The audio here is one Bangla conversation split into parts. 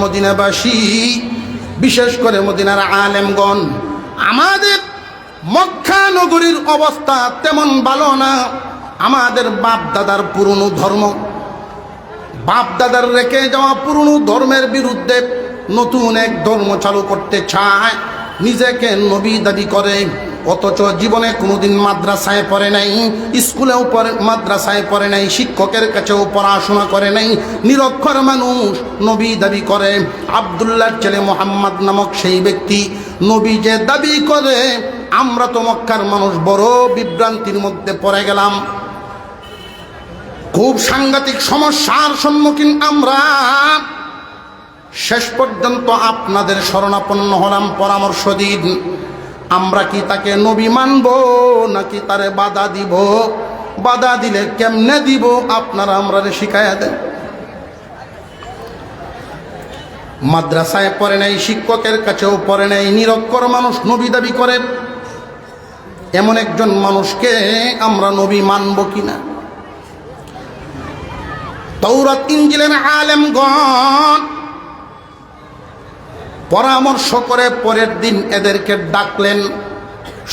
মদিনাবাসী, বিশেষ করে মদিনার আলেমগণ, আমাদের মক্কা নগরীর অবস্থা তেমন ভালো না। আমাদের বাপ দাদার পুরনো ধর্ম, বাপ দাদার রেখে যাওয়া পুরনো ধর্মের বিরুদ্ধে নতুন এক ধর্ম চালু করতে চায়, নিজেকে নবী দাবি করে, অথচ জীবনে কোনোদিন মাদ্রাসায় পড়ে নাই, স্কুলেও মাদ্রাসায় পড়ে নাই, শিক্ষকের কাছেও পড়াশোনা করে নাই, নিরক্ষর মানুষ নবী দাবি করে। আব্দুল্লাহর ছেলে মোহাম্মদ নামক সেই ব্যক্তি নবী যে দাবি করে, আমরা তো মক্কার মানুষ বড় বিভ্রান্তির মধ্যে পড়ে গেলাম। খুব সাংঘাতিক সমস্যার সম্মুখীন আমরা। শেষ পর্যন্ত আপনাদের শরণাপন্ন হলাম, পরামর্শ দিন, আমরা কি তাকে নবী মানব নাকি তারে বাধা দিব? বাধা দিলে কেমনে দিব আপনারা আমরা শিখাইয়া দেন। মাদ্রাসায় পড়ে নাই, শিক্ষকের কাছেও পড়ে নাই, নিরক্ষর মানুষ নবী দাবি করে, এমন একজন মানুষকে আমরা নবী মানব কিনা? তাওরাত ইনজিলের আলেমগণ পরামর্শ করে পরের দিন এদেরকে ডাকলেন,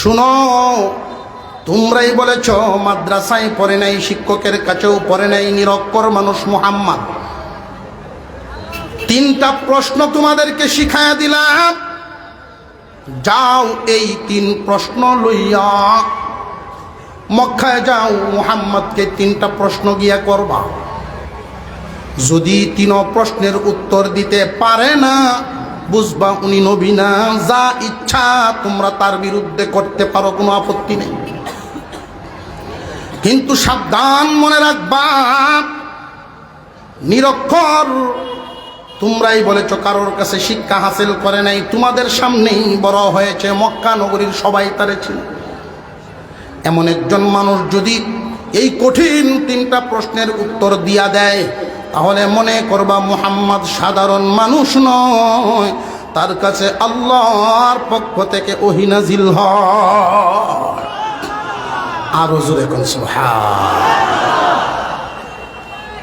শুনো, তোমরাই বলেছ মাদ্রাসায় পড়ে নাই, শিক্ষকের কাছেও পড়ে নাই, নিরক্ষর মানুষ মুহাম্মদ। তিনটা প্রশ্ন তোমাদেরকে শিখাইয়া দিলাম, যাও এই তিন প্রশ্ন লইয়া মক্কায় যাও, মুহাম্মদকে তিনটা প্রশ্ন গিয়া করবা। যদি তিন প্রশ্নের উত্তর দিতে পারে না, বুঝবা উনি নবী না। যা ইচ্ছা তোমরা তার বিরুদ্ধে করতে পারো, কোনো আপত্তি নেই, কিন্তু সাবধান, মনে রাখবা, নিরক্ষর তোমরাই বলেছ, কারোর কাছে শিক্ষা হাসিল করে নাই, তোমাদের সামনেই বড় হয়েছে, মক্কা নগরীর সবাই তারে ছিল। এমন একজন মানুষ যদি এই কঠিন তিনটা প্রশ্নের উত্তর দিয়া দেয়, তাহলে মনে করবা মুহাম্মদ সাধারণ মানুষ নয়, তার কাছে আল্লাহর পক্ষ থেকে ওহী নাজিল হয়। আরো জোরে কোন সুবহান।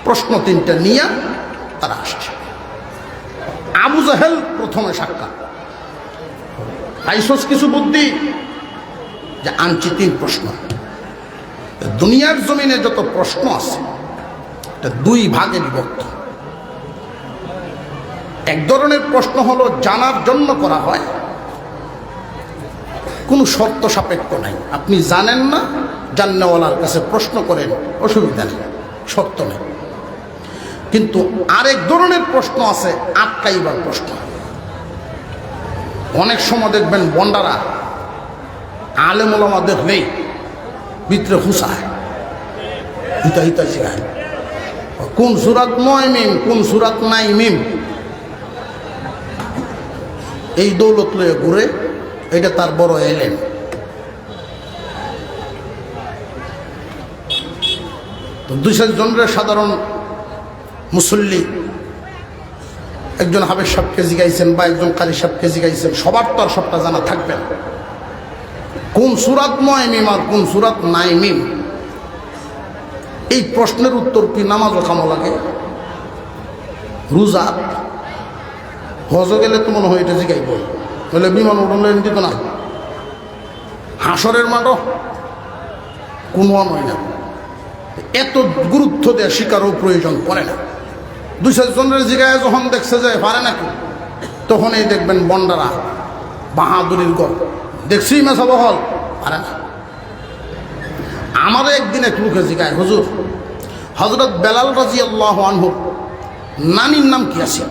প্রশ্ন তিনটা নিয়ে তারা আসছে। আবু জাহেল প্রথমে সাক্ষাৎ, পাইছস কিছু বুদ্ধি? যে আনছি তিন প্রশ্ন। দুনিয়ার জমিনে যত প্রশ্ন আছে দুই ভাগে বিভক্ত। এক ধরনের প্রশ্ন হলো জানার জন্য করা হয়, কোনো শর্ত সাপেক্ষ নাই, আপনি জানেন না, জান্নাওয়ালার কাছে প্রশ্ন করেন, অসুবিধা নেই, শর্ত নেই। কিন্তু আরেক ধরনের প্রশ্ন আছে আটকাইবার প্রশ্ন। অনেক সময় দেখবেন বন্ডারা আলেম ওলামা দেখলেই ভিতরে হুসায়, হিতা হিতা শিখায়, কোন সুরাত নয় মিম, কোন সুরাত নাই মিম, এই দৌলত লয়ে ঘুরে, এটা তার বড় এলেন। তো 200 জনের সাধারণ মুসল্লি একজন হাফেজ সাহেবকে জিগাইছেন বা একজন কারি সাহেবকে জিগাইছেন, সবার তো আর সবটা জানা থাকবে না। কোন সুরাত নয় মিম আর কোন সুরাত নাই মিম, এই প্রশ্নের উত্তর কি নামাজও কামো লাগে? রোজা, হজ গেলে তো মনে হয় এটা জিগাইব, তাহলে বিমান উড়ানো দিত না। হাসরের মাঠও কোনো নয় না, এত গুরুত্ব দেওয়া শিকারও প্রয়োজন পড়ে না। 200 জনের জিগায় যখন দেখছে যে পারে নাকি, তখনই দেখবেন বন্ডারা বাহাদুরির গল্প, দেখছি মেসা বহল, পারে না। আমারও একদিন এক লোকে জিগায়, হুজুর, হযরত বেলাল রাদিয়াল্লাহু আনহু নানির নাম কি আছে?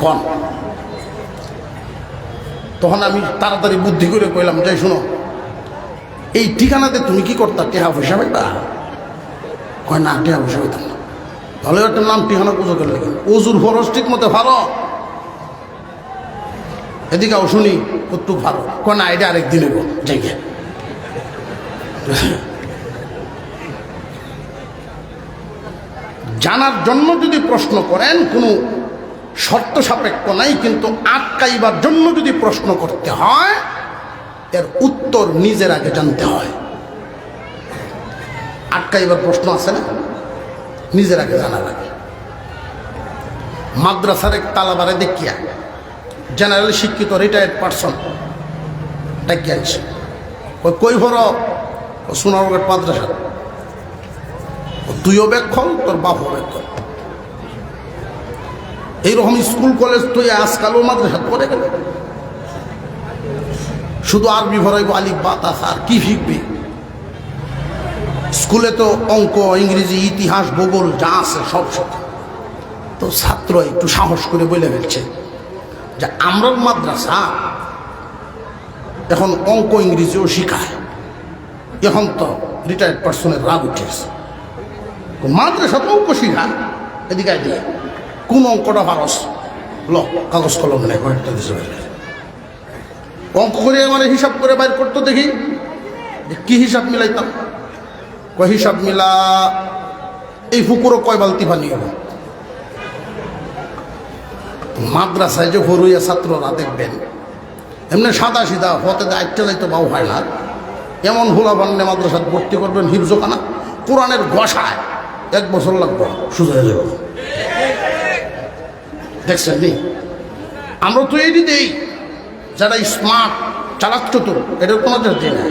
কন। তখন আমি তাড়াতাড়ি বুদ্ধি করে কইলাম, যাই শোনো, এই ঠিকানাতে তুমি কি করতা? টেহা পয়সা পাইবা? কয় না, টেহা পয়সা পাইতাম না। তাহলে একটা নাম ঠিকানা পুজো করে লেখেন, ওজুর ফরজ ঠিক মতো ভালো, এদিকে শুনি কতটুক ভালো। কয় না, এটা আরেকদিন এগো জায়গা। জানার জন্য যদি প্রশ্ন করেন, কোনো শর্ত সাপেক্ষ নাই, কিন্তু আটকাইবার জন্য যদি প্রশ্ন করতে হয়, এর উত্তর নিজের আগে জানতে হয়। আটকাইবার প্রশ্ন আছে না, নিজের আগে জানা লাগে। মাদ্রাসার এক তালাবারে দেখিয়া জেনারেল শিক্ষিত রিটায়ার্ড পার্সন দেখিয়া আনছে ওই কই ভর সোনারগড় মাদ্রাসা তুইও ব্যাখ্যল তোর বাপও ব্যাখ্যল এইরকম স্কুল কলেজ তুই আজকালও মাদ্রাসা করে গেল শুধু আরবি ভরাইব আলিফ বা তাস আর কি শিখবি স্কুলে তো অঙ্ক ইংরেজি ইতিহাস ভূগোল যা আছে সব শিখে তো ছাত্র একটু সাহস করে বলে ফেলছে যে আমরা মাদ্রাসা এখন অঙ্ক ইংরেজিও শিখায় এখন তো রিটায়ার্ড পার্সনের রাগ উঠেছে মাদ্রাসা তো অঙ্ক শিখায় এদিকে দিয়ে কোন অঙ্কটা পারস ল কাগজ কলম নেই কয়েকটা দেশে অঙ্ক করে মানে হিসাব করে বাইর করতো দেখি যে কি হিসাব মিলাইতাম কয় হিসাব মিলা এই পুকুরও কয় বালতি পানি হলো মাদ্রাসায় যে হরুইয়া ছাত্ররা দেখবেন এমনি সাদা সিধা হতে আইটটা যাইতে বাউ হয় না এমন হোলা বান্নে মাদ্রাসায় ভর্তি করবেন হিফজোখানা কোরআনের ঘষায় 1 বছর লাগবে সুযোগ হয়ে যাবে দেখছেন নি আমরা তো এই দিই যারা স্মার্ট চালাক চতুর এটার কোনো দিই না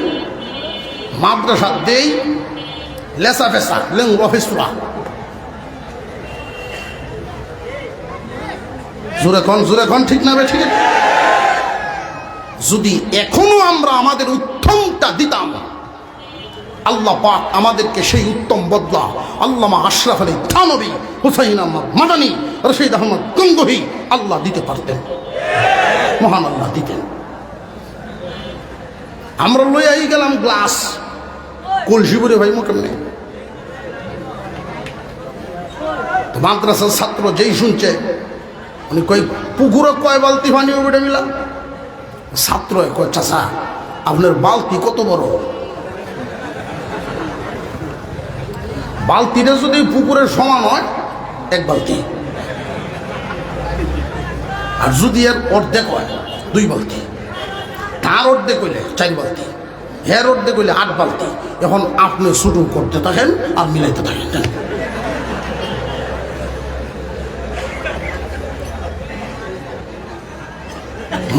মাদ্রাসা দেই লেসা ফেসা লেং রফিসুরা জোরে খন ঠিক না ঠিক যদি এখনো আমরা আমাদের উত্তমটা দিতাম আল্লাহ পাক আমাদেরকে সেই উত্তম বদলা আল্লামা আশরাফ আলী থানভী হুসাইন আহমদ মাদানী রশিদ আহমদ গঙ্গোহী আল্লাহ দিতে পারতেন মহান আল্লাহ দিতেন আমরা লইয়াই গেলাম গ্লাস কলসিপুরে ভাই কেমনে মাদ্রাসার ছাত্র যেই শুনছে উনি কই পুকুরে কয় বালতি পানি বেড়ে মিলা ছাত্র কয় চাচা আপনার বালতি কত বড় বালতিটা যদি পুকুরের সমান হয় 1 বালতি আর যদি এর অর্ধেক হয় 2 বালতি তার অর্ধেক হইলে 4 বালতি এর অর্ধেক হইলে 8 বালতি এখন আপনি শুরু করতে থাকেন আর মিলাইতে থাকেন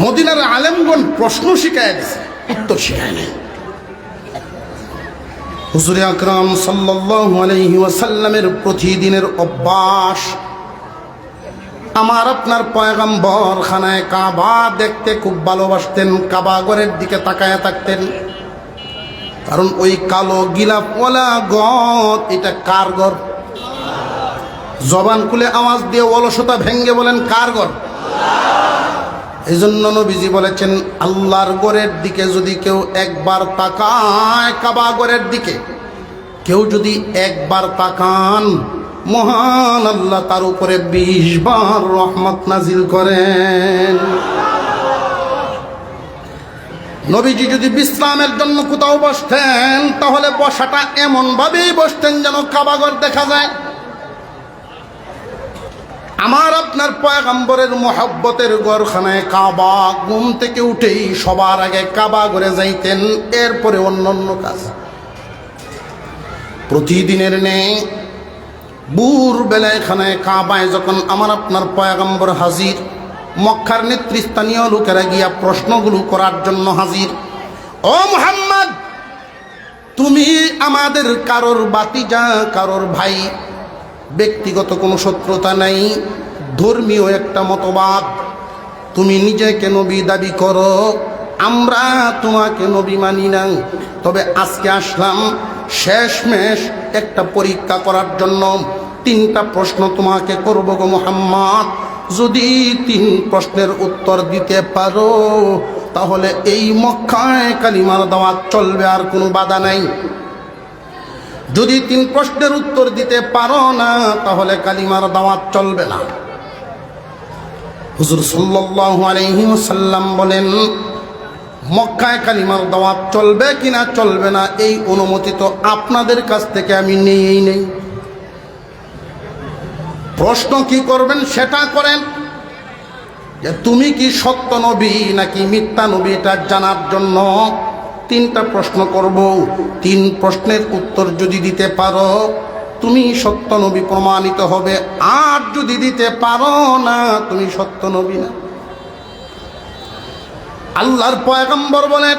মদিনার আলেমগণ প্রশ্ন শিখায় দিছে উত্তর শিখায় নাই হুজুর আকরাম সাল্লাল্লাহু আলাইহি ওয়াসাল্লামের প্রতিদিনের অভ্যাস আমার আপনার পয়গম্বর খানায় কাবা দেখতে খুব ভালোবাসতেন কাবা ঘরের দিকে তাকায় থাকতেন কারণ ওই কালো গিলাপওয়ালা ঘর এটা কার ঘর জবান খুলে আওয়াজ দিয়ে অলসতা ভেঙ্গে বলেন কার ঘর এই জন্য নবীজি বলেছেন আল্লাহর ঘরের দিকে যদি কেউ একবার তাকায় কাবা ঘরের দিকে কেউ যদি একবার তাকান মহান আল্লাহ তার উপরে 20 বার রহমত নাজিল করেন নবীজি যদি বিশ্রামের জন্য কোথাও বসতেন তাহলে বসাটা এমন ভাবেই বসতেন যেন কাবা ঘর দেখা যায় আমার আপনার পয়গম্বরের মহব্বতের ঘরখানায় কাবা ঘুম থেকে উঠেই সবার আগে কাবা ঘরে যাইতেন এরপরে অন্যান্য কাজ প্রতিদিনের নেই ভোর বেলায় খানায় কাবায় যখন আমার আপনার পয়গম্বর হাজির মক্কার নেতৃস্থানীয় লোকেরা গিয়া প্রশ্নগুলো করার জন্য হাজির ও মুহাম্মদ তুমি আমাদের কারোর বাতিজা কারোর ভাই ব্যক্তিগত কোনো শত্রুতা নাই ধর্মীয় একটা মতবাদ তুমি নিজেকে নবী দাবি করো আমরা তোমাকে নবী মানি না তবে আজকে আসলাম শেষমেশ একটা পরীক্ষা করার জন্য 3টা প্রশ্ন তোমাকে করব গো মুহাম্মদ যদি 3 প্রশ্নের উত্তর দিতে পারো তাহলে এই মক্কায় কালিমার দাওয়াত চলবে আর কোনো বাধা নাই যদি 3 প্রশ্নের উত্তর দিতে পারো না তাহলে কালিমার দাওয়াত চলবে না হুজুর সাল্লাল্লাহু আলাইহি ওয়াসাল্লাম বলেন মক্কায় কালিমার দাওয়াত চলবে কিনা চলবে না এই অনুমতি তো আপনাদের কাছ থেকে আমি নেই প্রশ্ন কি করবেন সেটা করেন যে তুমি কি সত্য নবী নাকি মিথ্যা নবী এটা জানার জন্য 3টা প্রশ্ন করব 3 প্রশ্নের উত্তর যদি দিতে পারো তুমি সত্য নবী প্রমাণিত হবে, আর যদি দিতে পারো না তুমি সত্য নবী না। আল্লাহর পয়গম্বর বলেন,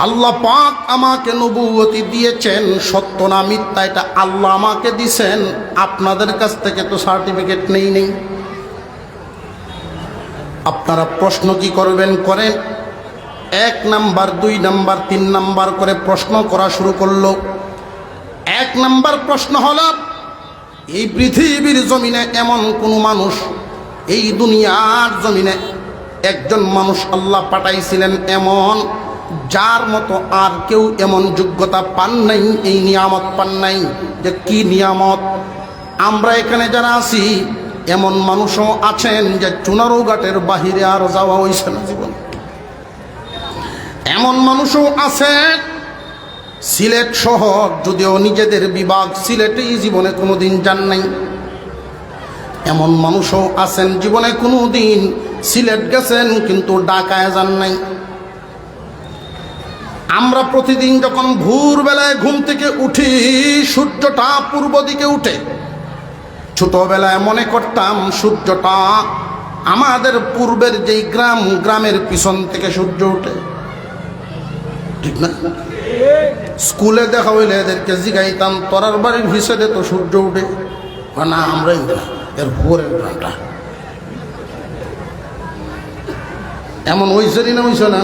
আল্লাহ পাক আমাকে নবুয়তি দিয়েছেন, সত্য না মিথ্যা এটা আল্লাহ আমাকে দিছেন, আপনাদের কাছ থেকে তো সার্টিফিকেট নেই। আপনারা প্রশ্ন কি করবেন করেন, 1 নাম্বার 2 নাম্বার 3 নাম্বার করে প্রশ্ন করা শুরু করলো। 1 নাম্বার প্রশ্ন হলো, এই পৃথিবীর জমিনে এমন কোন মানুষ, এই দুনিয়ার জমিনে একজন মানুষ আল্লাহ পাঠাইছিলেন এমন, যার মতো আর কেউ এমন যোগ্যতা পান নাই, এই নিয়ামত পান নাই। যে কি নিয়ামত? আমরা এখানে যারা আছি এমন মানুষও আছেন যে চুনারুঘাটের বাহিরে আর যাওয়া হইছে না জীবন। এমন মানুষও আছে সিলেট শহর, যদিও নিজেদের বিভাগ সিলেটেই জীবনে কোনোদিন যান নাই। এমন মানুষও আছেন জীবনে কোনোদিন সিলেট গেছেন কিন্তু ঢাকায় যান নাই। আমরা প্রতিদিন যখন ভোরবেলায় ঘুম থেকে উঠি, সূর্যটা পূর্ব দিকে উঠে। ছোটবেলায় মনে করতাম সূর্যটা আমাদের পূর্বের যেই গ্রামের পিছন থেকে সূর্য ওঠে, ঠিক না? স্কুলে দেখা হইলে এদেরকে জিগাইতাম, তোরার বাড়ির ভিসেতে তো সূর্য উঠে। না, আমরা এর ভোরের গ্রামটা এমন হইছে না হইছে না।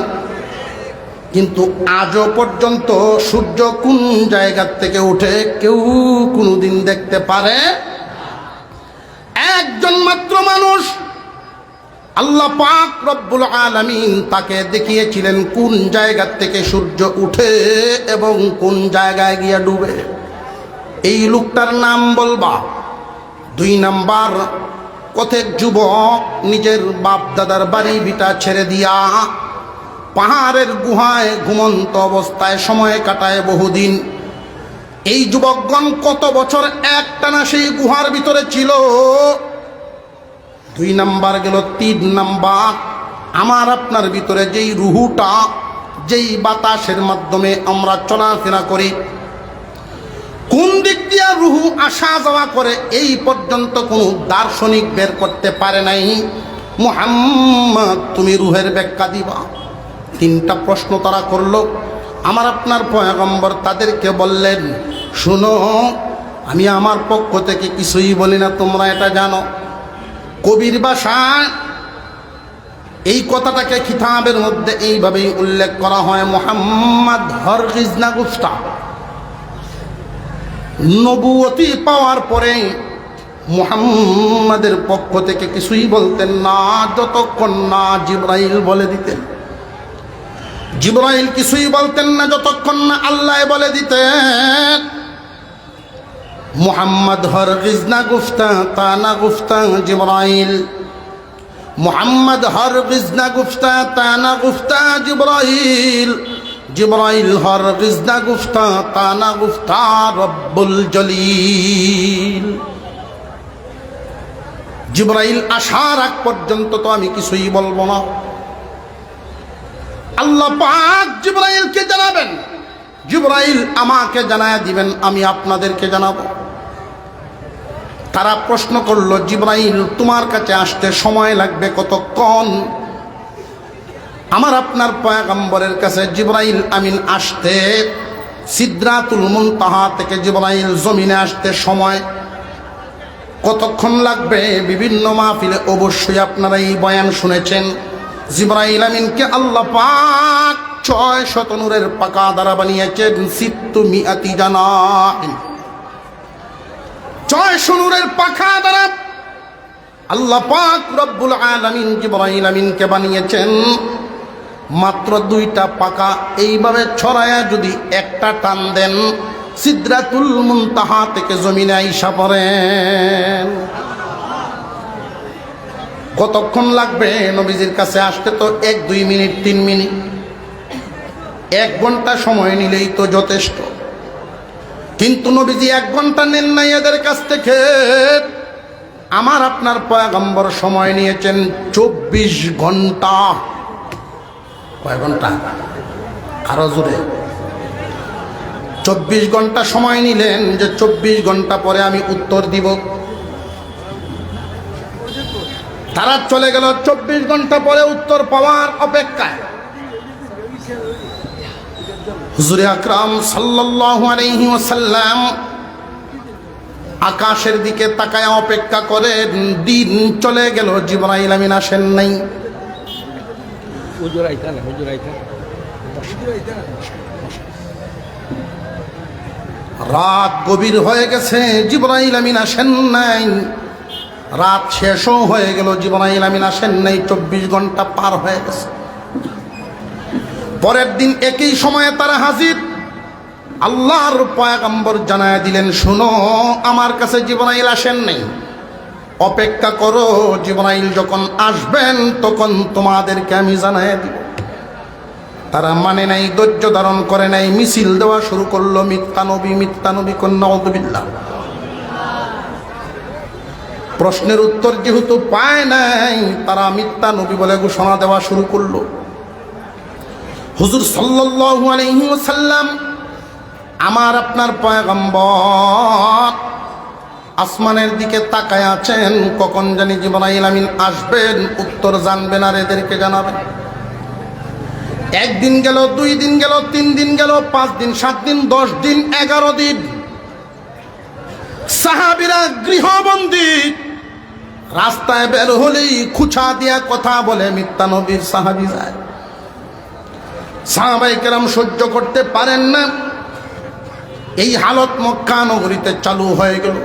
কিন্তু আজও পর্যন্ত সূর্য কোন জায়গার থেকে উঠে কেউ কোনোদিন দেখতে পারে। একজন মাত্র মানুষ আল্লাহ পাক রব্বুল আলামিন তাকে দেখিয়েছিলেন কোন জায়গার থেকে সূর্য উঠে এবং কোন জায়গায় গিয়ে ডুবে। এই লোকটার নাম বলবা। 2 নাম্বার, কতক যুবক নিজের বাপ দাদার বাড়ি ভিটা ছেড়ে দিয়া পাহাড়ের গুহায় ঘুমন্ত অবস্থায় সময় কাটায় বহুদিন। এই যুবকগণ কত বছর একটানা সেই গুহার ভিতরে ছিল। 2 নাম্বার গেল। 3 নাম্বার, আমার আপনার ভিতরে যেই রুহুটা, যেই বাতাসের মাধ্যমে আমরা চলাফেরা করি, কোন দিক দিয়ে রুহু আসা যাওয়া করে এই পর্যন্ত কোনো দার্শনিক বের করতে পারে নাই। মুহাম্মদ তুমি রুহের ব্যাখ্যা দিবা। 3টা প্রশ্ন তারা করলো। আমার আপনার পয়গম্বর তাদেরকে বললেন, শুনো, আমি আমার পক্ষ থেকে কিছুই বলি না, তোমরা এটা জানো। কবির ভাষায় এই কথাটাকে কিতাবের মধ্যে এইভাবেই উল্লেখ করা হয়, মুহাম্মদ হরগিজ না গুফতা। নবুয়তি পাওয়ার পরে মুহাম্মাদের পক্ষ থেকে কিছুই বলতেন না যতক্ষণ না জিবরাইল বলে দিতেন। জিবরাইল কিছুই বলতেন না যতক্ষণ না আল্লাহ বলে দিতেন। মুহাম্মদ হরগিজ না গুফতা তা না গুফতা জিবরাইল। মুহাম্মদ হরগিজ না গুফতা তা না গুফতা জিবরাইল। জিবরাইল হরগিজ না গুফতা তা না গুফতা রব্বুল জলিল। জিবরাইল আসার আগ পর্যন্ত তো আমি কিছুই বলবো না। আল্লাহ পাক জিবরাইলকে জানাবেন, জিবরাইল আমাকে জানায় দিবেন, আমি আপনাদেরকে জানাবো। তারা প্রশ্ন করলো, জিবরাইল তোমার কাছে আসতে সময় লাগবে কতক্ষণ? আমার আপনার পয়গম্বরের কাছে জিবরাইল আমিন আসতে, সিদরাতুল মুনতাহা থেকে জিবরাইল জমিনে আসতে সময় কতক্ষণ লাগবে? বিভিন্ন মাহফিলে অবশ্যই আপনারা এই বয়ান শুনেছেন। জিবরাইল আমিনকে আল্লাহ পাক 600 নূরের পাকা দ্বারা বানিয়েছেন। 600 জানাহ, 600 নূরের পাখা দ্বারা আল্লাহ পাক রব্বুল আলামিন জিবরাইল আমিনকে বানিয়েছেন। মাত্র 2টা পাকা এইভাবে ছড়ায়া যদি একটা টান দেন, সিদরাতুল মুনতাহা থেকে জমিনে আইসা পড়েন। কতক্ষণ লাগবে নবীজির কাছে আসতে? তো 1-2 মিনিট 3 মিনিট, 1 ঘন্টা সময় নিলেই তো যথেষ্ট। কিন্তু নবীজি 1 ঘন্টা নেন নাই এদের কাছ থেকে। আমার আপনার পয়গম্বর সময় নিয়েছেন 24 ঘন্টা। কয় ঘন্টা? আরো জোরে। 24 ঘন্টা সময় নিলেন যে 24 ঘন্টা পরে আমি উত্তর দিব। তারা চলে গেল 24 ঘন্টা পরে উত্তর পাওয়ার অপেক্ষায়। হুজুরে আকরাম সাল্লাল্লাহু আলাইহি ওয়াসাল্লাম আকাশের দিকে তাকায় অপেক্ষা করে, দিন চলে গেল, জিবরাইল আমিন আসেন নাই। রাত গভীর হয়ে গেছে, জিবরাইল আমিন আসেন নাই। রাত শেষও হয়ে গেল, জিবরাইল আমিন আসেন নাই। 24 ঘন্টা পার হয়ে গেছে। পরের দিন একই সময়ে তারা হাজির। আল্লাহর পয়গম্বর জানায় দিলেন, শুনো, আমার কাছে জিবরাইল আসেন নাই, অপেক্ষা করো, জিবরাইল যখন আসবেন তখন তোমাদেরকে আমি জানায় দিব। তারা মানে নাই, ধৈর্য ধারণ করে নাই, মিছিল দেওয়া শুরু করলো, মিথ্যা নবী নাউযুবিল্লাহ। প্রশ্নের উত্তর যেহেতু পায় নাই, তারা মিথ্যা নবী বলে ঘোষণা দেওয়া শুরু করলো। হুজুর সাল্লাল্লাহু আলাইহি ওয়াসাল্লাম, আমার আপনার পয়গম্বর আসমানের দিকে তাকায় আছেন, কখন জানি জিবরাইল আমিন আসবেন, উত্তর জানবেন আর এদেরকে জানাবেন। একদিন গেল, 2 দিন গেল, 3 দিন গেল, 5 দিন, 7 দিন, 10 দিন, 11 দিন। সাহাবীরা গৃহবন্দী, রাস্তায় বের হলেই খুচা দিয়া কথা বলে মিথ্যা নবীর সাহাবী যায়। সাহাবায়ে কেরাম সহ্য করতে পারেন না। এই হালত মক্কা নগরীতে চালু হয়ে গেল।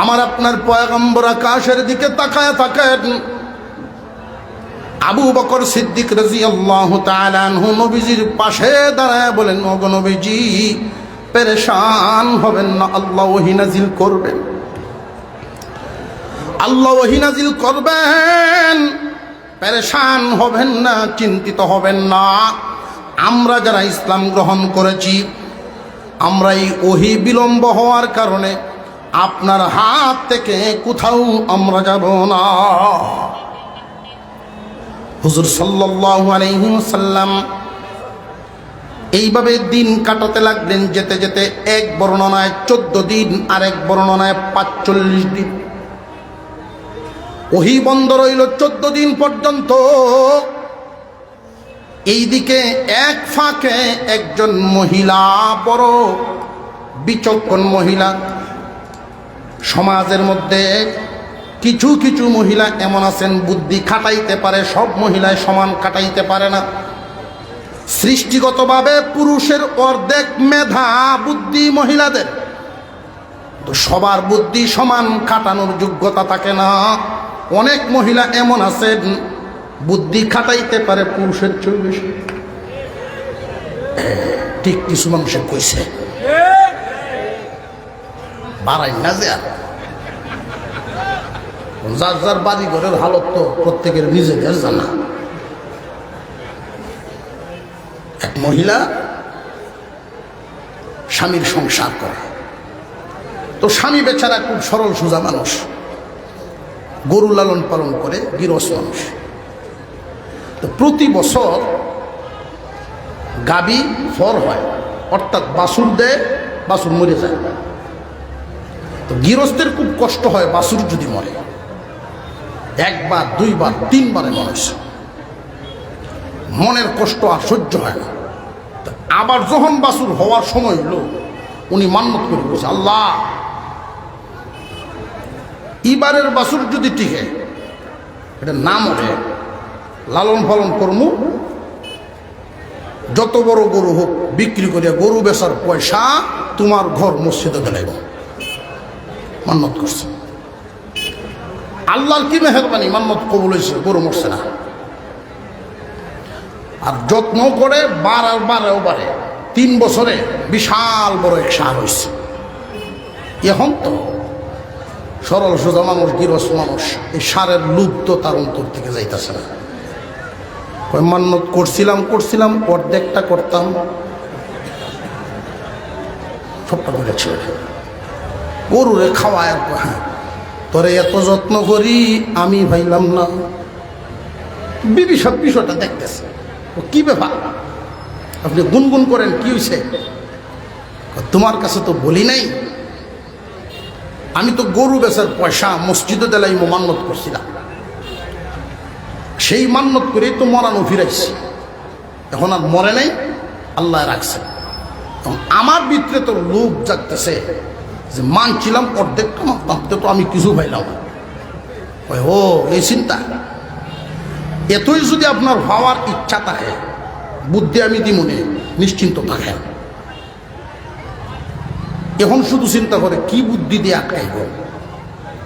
আমার আপনার পয়গম্বর আকাশের দিকে তাকায় থাকেন। আবু বকর সিদ্দিক রাদিয়াল্লাহু তাআলা আনহু নবীজির পাশে দাঁড়ায় বলেন, ওগো নবীজি, পেরেশান হবেন না, আল্লাহ ওহী নাজিল করবেন, আল্লাহ ওহী নাজিল করবেন, পেরেশান হবেন না, চিন্তিত হবেন না। আমরা যারা ইসলাম গ্রহণ করেছি, আমরা এই ওহী বিলম্ব হওয়ার কারণে আপনার হাত থেকে কোথাও আমরা যাব না। হুজুর সাল্লাল্লাহু আলাইহি ওয়াসাল্লাম এইভাবে দিন কাটাতে লাগলেন। যেতে যেতে এক বর্ণনায় 14 দিন, আর এক বর্ণনায় 45 দিন। ওহী বন্ধ রইল 14 দিন পর্যন্ত। এইদিকে এক ফাঁকে একজন মহিলা, বড় বিচক্ষণ মহিলা, সমাজের মধ্যে কিছু কিছু মহিলা এমন আছেন বুদ্ধি খাটাইতে পারে, সব মহিলায় সমান খাটাইতে পারে না। সৃষ্টিগতভাবে পুরুষের অর্ধেক মেধা বুদ্ধি মহিলাদের, তো সবার বুদ্ধি সমান খাটানোর যোগ্যতা থাকে না। অনেক মহিলা এমন আছেন বুদ্ধি খাটাইতে পারে পুরুষের চেয়ে বেশি। ঠিক কিছু মানুষে কইছে, বাড়াই না যে, আর যার যার বাড়ি ঘরের হালত তো প্রত্যেকের নিজেদের জানা। এক মহিলা স্বামীর সংসার করে, তো স্বামী বেচারা খুব সরল সোজা মানুষ, গরু লালন পালন করে, গৃহস্থ মানুষ। তো প্রতি বছর গাবি ফর হয়, অর্থাৎ বাছুর দেয়, বাছুর মরে যায়। তো গৃহস্থের খুব কষ্ট হয় বাছুর যদি মরে, 1 বার 2 বার 3 বারে মানুষ মনের কষ্ট আর সহ্য হয় না। আবার যখন বাছুর হওয়ার সময় হলো, উনি মান্যত করে বলছে, আল্লাহ, এবারের বাছুর যদি টিকে, এটা না মরে, লালন পালন করমু, যত বড় গরু হোক বিক্রি করিয়া গরু বেচার পয়সা তোমার ঘর মসজিদে দিলাইব। মান্যত করছে। আল্লাহর কি মেহেরবানি, মান্যত কবুল হয়েছে, গরু মরছে না। আর যত্ন করে বারেও বারে 3 বছরে বিশাল বড় এক সার হয়েছে। এখন তো সরল সোজা মানুষ, গৃহস্থ মানুষ, এই সারের লুপ তো তার অন্তর থেকে যাইতেছে না। ওই মান্যত করছিলাম, অর্ধেকটা করতাম, সবটা করেছিল। গরুরে খাওয়ায়, হ্যাঁ তোরে এত যত্ন করি, আমি ভাইলাম না। বিবি সব বিষয়টা দেখতেছে, ও কি ব্যাপার, আপনি গুনগুন করেন, কি হয়েছে? তোমার কাছে তো বলি নাই, আমি তো গরু বেচার পয়সা মসজিদে দেলাই মান্যত করছিলাম, সেই মান্যত করেই তো মরানো ফিরাইছি, এখন আর মরে নাই, আল্লাহ রাখছে। আমার ভিতরে তো লোভ জাগতেছে যে মানছিলাম অর্ধেকটা মানতাম, তো আমি কিছু পাইলাম। ও এই চিন্তা, এতই যদি আপনার হওয়ার ইচ্ছা থাকে, বুদ্ধি আমি দিমনে নিশ্চিন্ত থাকেন। এখন শুধু চিন্তা করে কি বুদ্ধি দিয়ে আটকাইব,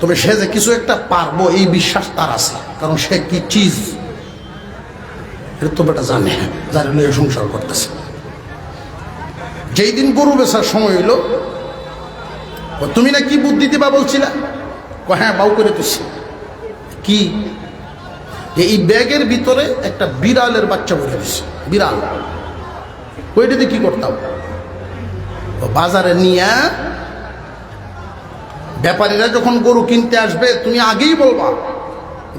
তবে সে যে কিছু একটা পারবো এই বিশ্বাস তার আছে, কারণ সে কি চিজ এটা তো বেটা জানে, যার নিয়ে সংসার করতেছে। যেই দিন গরু বেচার সময় হইল, তুমি না কি বুদ্ধি দিবা বলছিলা? হ্যাঁ বাউ করে দিচ্ছি। কি? এই ব্যাগের ভিতরে একটা বিড়ালের বাচ্চা বলে দিচ্ছে, বিড়াল। ওইটাতে কি করতাম? বাজারে নিয়ে ব্যাপারীরা যখন গরু কিনতে আসবে, তুমি আগেই বলবা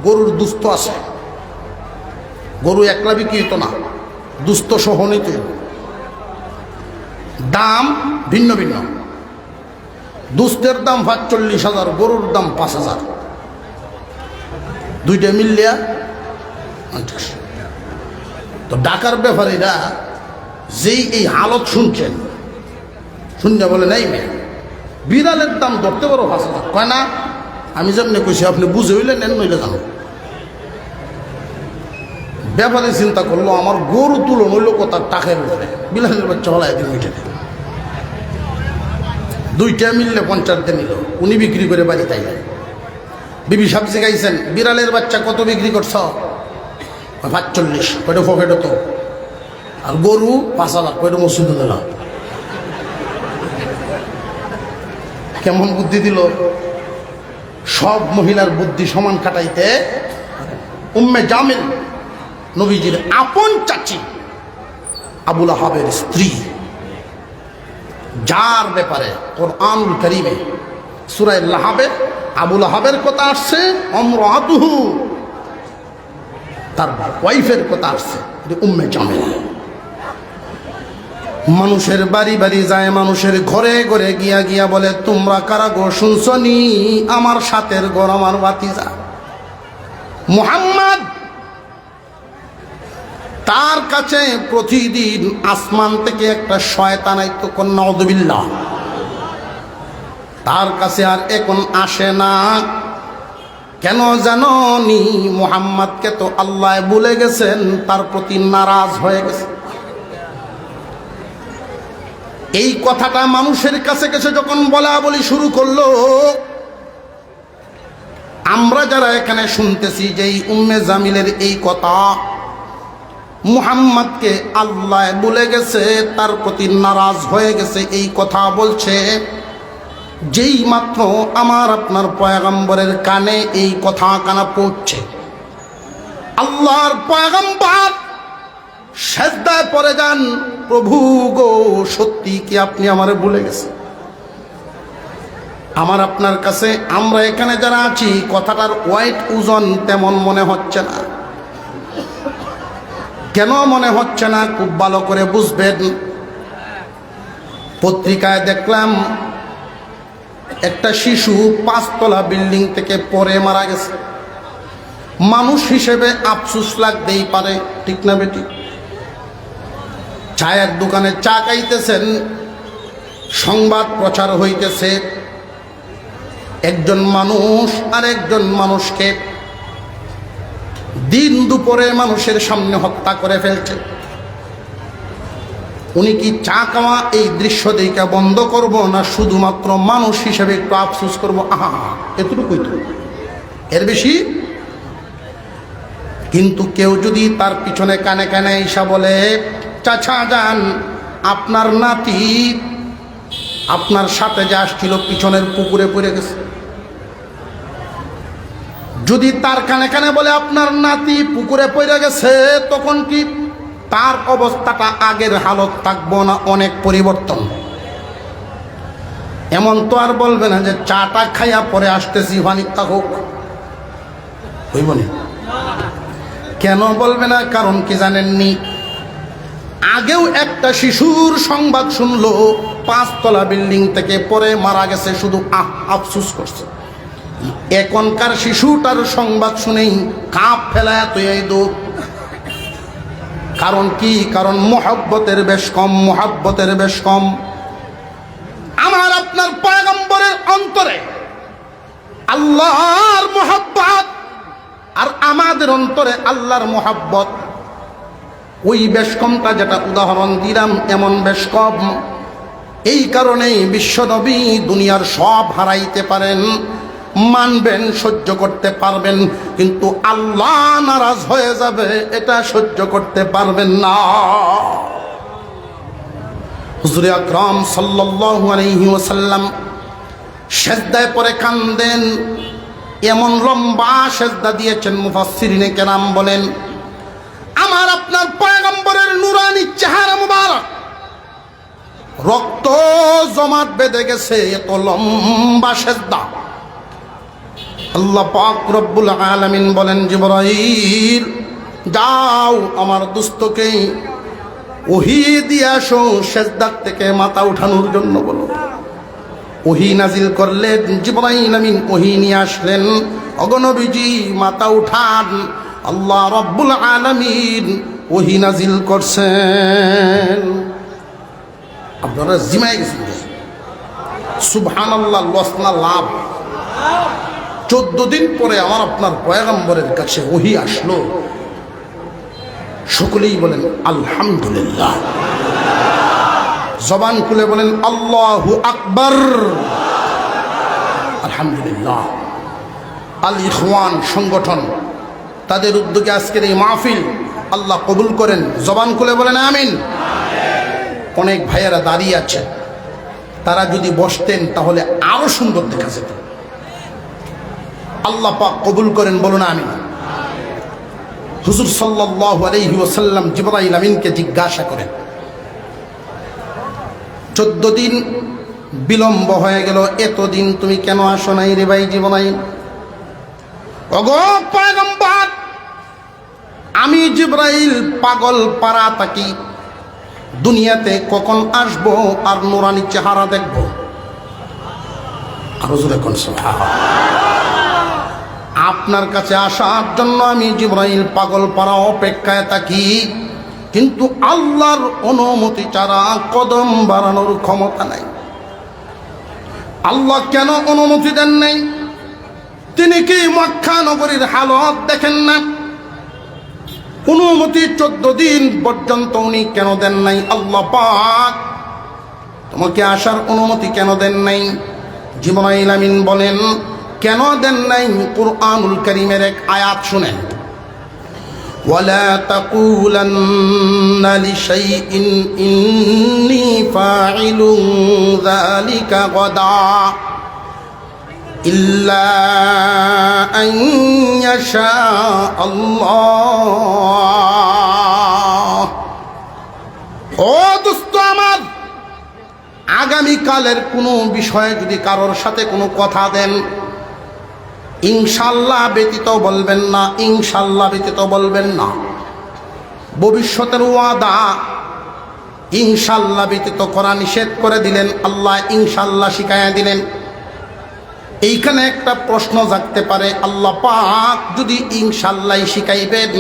গরুর দুস্থ আছে, গরু একলা বিক্রি হতো না, দুস্থ সহ নিতে, দাম ভিন্ন ভিন্ন। দুস্থের দাম ৪৫,০০০, গরুর দাম ৫,০০০, দুইটা মিললিয়া ৫০। তো ঢাকার ব্যাপারীরা যেই এই হালত শুনছেন, শুনতে বলে নাই মেয়ে বিড়ালের দাম ধরতে পারো ৫,০০০, কয় না আমি যেমনি কইছি আপনি বুঝে হইলে নেন, নইলে জানো। ব্যাপারে চিন্তা করলো আমার গরু তুলন হইল কোথার টাকার উপরে, বিড়ালের বাচ্চা হলাই দিন ওইটা দুইটা মিললে ৫০ দিয়ে নিল, উনি বিক্রি করে বাড়ি তাইলেন। বিবি সবজি গাইছেন, বিড়ালের বাচ্চা কত বিক্রি করছ? ৪৫, কয়টা পকেট তো, আর গরু ৫,০০০, কয়টা মসজিদে দিল। কেমন বুদ্ধি দিল? সব মহিলার বুদ্ধি সমান কাটাইতে উম্মে জামিল নবীজির আপন চাচি, আবুল আহাবের স্ত্রী, যার ব্যাপারে কোরআনুল কারীমে সূরা লাহাবে আবুল আহাবের কথা আসছে, আমরাতুহু তার ওয়াইফের কথা আসছে, উম্মে জামিল। মানুষের বাড়ি বাড়ি যায়, মানুষের ঘরে ঘরে গিয়া গিয়া বলে, তোমরা কারা গো শুনছনি আমার সাথের ঘর আমার ভাতিজা মুহাম্মদ, তার কাছে প্রতিদিন আসমান থেকে একটা শয়তান আইতো, নাউযুবিল্লাহ, তার কাছে আর এখন আসে না। কেন জানোনি? মুহাম্মদকে তো আল্লাহ ভুলে গেছেন, তার প্রতি নারাজ হয়ে গেছে। এই কথাটা মানুষের কাছে কাছে যখন বলা বলি শুরু করলো, আমরা যারা এখানে শুনতেছি যে এই উম্মে জামিলের এই কথা, মুহাম্মদকে আল্লাহ ভুলে গেছে, তার প্রতি নারাজ হয়ে গেছে, এই কথা বলছে, যেই মাত্র আমার আপনার পয়গম্বরের কানে এই কথা কানা পৌঁছছে, আল্লাহর পয়গম্বর সেজদায় পড়ে যান, প্রভু গো সত্যি কি আপনি আমারে ভুলে গেছেন? আমার আপনার কাছে, আমরা এখানে যারা আছি, কথাটার ওয়েট ওজন তেমন মনে হচ্ছে না। কেন মনে হচ্ছে না? খুব ভালো করে বুঝবেন। পত্রিকায় দেখলাম একটা শিশু ৫ তলা বিল্ডিং থেকে পড়ে মারা গেছে। মানুষ হিসেবে আফসোস লাগতেই পারে, ঠিক না বেটি? চায়ের দোকানে চা খাইতেছেন, সংবাদ প্রচার হইতেছে, একজন মানুষ আর একজন মানুষকে দিন দুপুরে মানুষের সামনে হত্যা করে ফেলছে। উনি কি চা খাওয়া এই দৃশ্য দেখে বন্ধ করব, না শুধুমাত্র মানুষ হিসেবে একটু আফসোস করবো? আহা, এতটুকুই তো, এর বেশি? কিন্তু কেউ যদি তার পিছনে কানে কানে ঈশা বলে, চাচা যান, আপনার নাতি আপনার সাথে যে আসছিল পিছনের পুকুরে পড়ে গেছে, যদি তার কানে কানে বলে আপনার নাতি পুকুরে পড়ে গেছে, তখন কি তার অবস্থাটা আগের হালত থাকবো না অনেক পরিবর্তন? এমন তো আর বলবে না যে চাটা খাইয়া পরে আসতেছি, ভানিতা হোক, হইব না? কেন বলবে না? কারণ কি জানেননি? আগেও একটা শিশুর সংবাদ শুনলো 5 তলা বিল্ডিং থেকে পরে মারা গেছে, শুধু আফসোস করছে। এখনকার শিশুটার সংবাদ শুনেই কাঁপ ফেলায় তুই দৌড়। কারণ কি? কারণ মোহাব্বতের বেশ কম, মোহাব্বতের বেশ কম। আমার আপনার পয়গম্বরের অন্তরে আল্লাহর মোহাব্বত আর আমাদের অন্তরে আল্লাহর মোহাব্বত, ওই বেশ কমটা যেটা উদাহরণ দিলাম এমন বেশ কম। এই কারণেই বিশ্বনবী দুনিয়ার সব হারাইতে পারেন, মানবেন, সহ্য করতে পারবেন, কিন্তু আল্লাহ নারাজ হয়ে যাবে এটা সহ্য করতে পারবেন না। হুজুর আকরাম সাল্লাল্লাহু আলাইহি ওয়াসাল্লাম সেজদায় পড়ে কান্দেন। এমন লম্বা সেজদা দিয়েছেন, মুফাসসিরিনে কেরাম বলেন আমার আপনার পয়গম্বরের নূরানি চেহারা মুবারক রক্ত জমাট বেঁধে গেছে, এত লম্বা সেজদা। আল্লাহ পাক রব্বুল আলামিন বলেন জিবরাইল যাও আমার দোস্তকে ওহী দিয়ে আসো, সেজদা থেকে মাথা উঠানোর জন্য বলো। ওহী নাজিল করলেন, জিবরাইল আমিন ওহী নিয়ে আসলেন। ওগো নবীজি মাথা উঠান, আল্লাহ রব্বুল আলামিন ওহী নাজিল করছেন। আপনারা জিমাই গেছেন সুবহানাল্লাহ, লস না লাভ। 14 দিন পরে আমার আপনার পয়গম্বরের কাছে ওহী আসলো। সকলেই বলেন আলহামদুলিল্লাহ, জবান খুলে বলেন আল্লাহু আকবার। আলহামদুলিল্লাহ। আল ইখওয়ান সংগঠন, তাদের উদ্যোগে আজকের এই মাহফিল আল্লাহ কবুল করেন। জবান খুলে বলেন আমিন। অনেক ভাইয়েরা দাঁড়িয়ে আছে, তারা যদি বসতেন তাহলে আরো সুন্দর দেখা যেত। আল্লাহ পাক কবুল করেন, বলুন আমিন। হুজুর সাল্লাল্লাহু আলাইহি ওয়াসাল্লাম জিবরাইল আমিনকে জিজ্ঞাসা করেন 14 দিন বিলম্ব হয়ে গেল, এতদিন তুমি কেন আসো নাই রে ভাই জিবরাইল? ওগো পয়গম্বর, আমি জিবরাইল পাগল পারা থাকি, দুনিয়াতে কখন আসবো আর নূরানি চেহারা দেখবো। আরো জোরে কোন সুবহানাল্লাহ। আপনার কাছে আসার জন্য আমি জিবরাইল পাগল পারা অপেক্ষায় থাকি, কিন্তু আল্লাহর অনুমতি ছাড়া কদম বাড়ানোর ক্ষমতা নাই। আল্লাহ কেন অনুমতি দেন নাই? তিনি কি মক্কা নগরীর হালত দেখেন না? অনুমতি 14 দিন পর্যন্ত উনি কেন দেন নাই? আল্লাহ পাক তোমাকে আসার অনুমতি কেন দেন নাই? জিবরাইল আমিন বলেন কেন দেন নাই? কুরআনুল কারীমের এক আয়াত শুনেন, ওয়ালা তাকুলান্না লিশাইইন ইন্নী ফাইলুন যালিকা গাদা ইল্লা আন ইয়াশা আল্লাহ। ও দোস্ত আমার, আগামীকালের কোনো বিষয়ে যদি কারোর সাথে কোনো কথা দেন, ইনশাল্লাহ ব্যতীত বলবেন না, ইনশাল্লাহ ব্যতীত বলবেন না। ভবিষ্যতের ওয়াদা ইনশাল্লাহ ব্যতীত করা নিষেধ করে দিলেন, আল্লাহ ইনশাল্লাহ শিখাইয়া দিলেন। এইখানে একটা প্রশ্ন জাগতে পারে, আল্লাহ পাক যদি ইনশাল্লাহ শিখাইবেন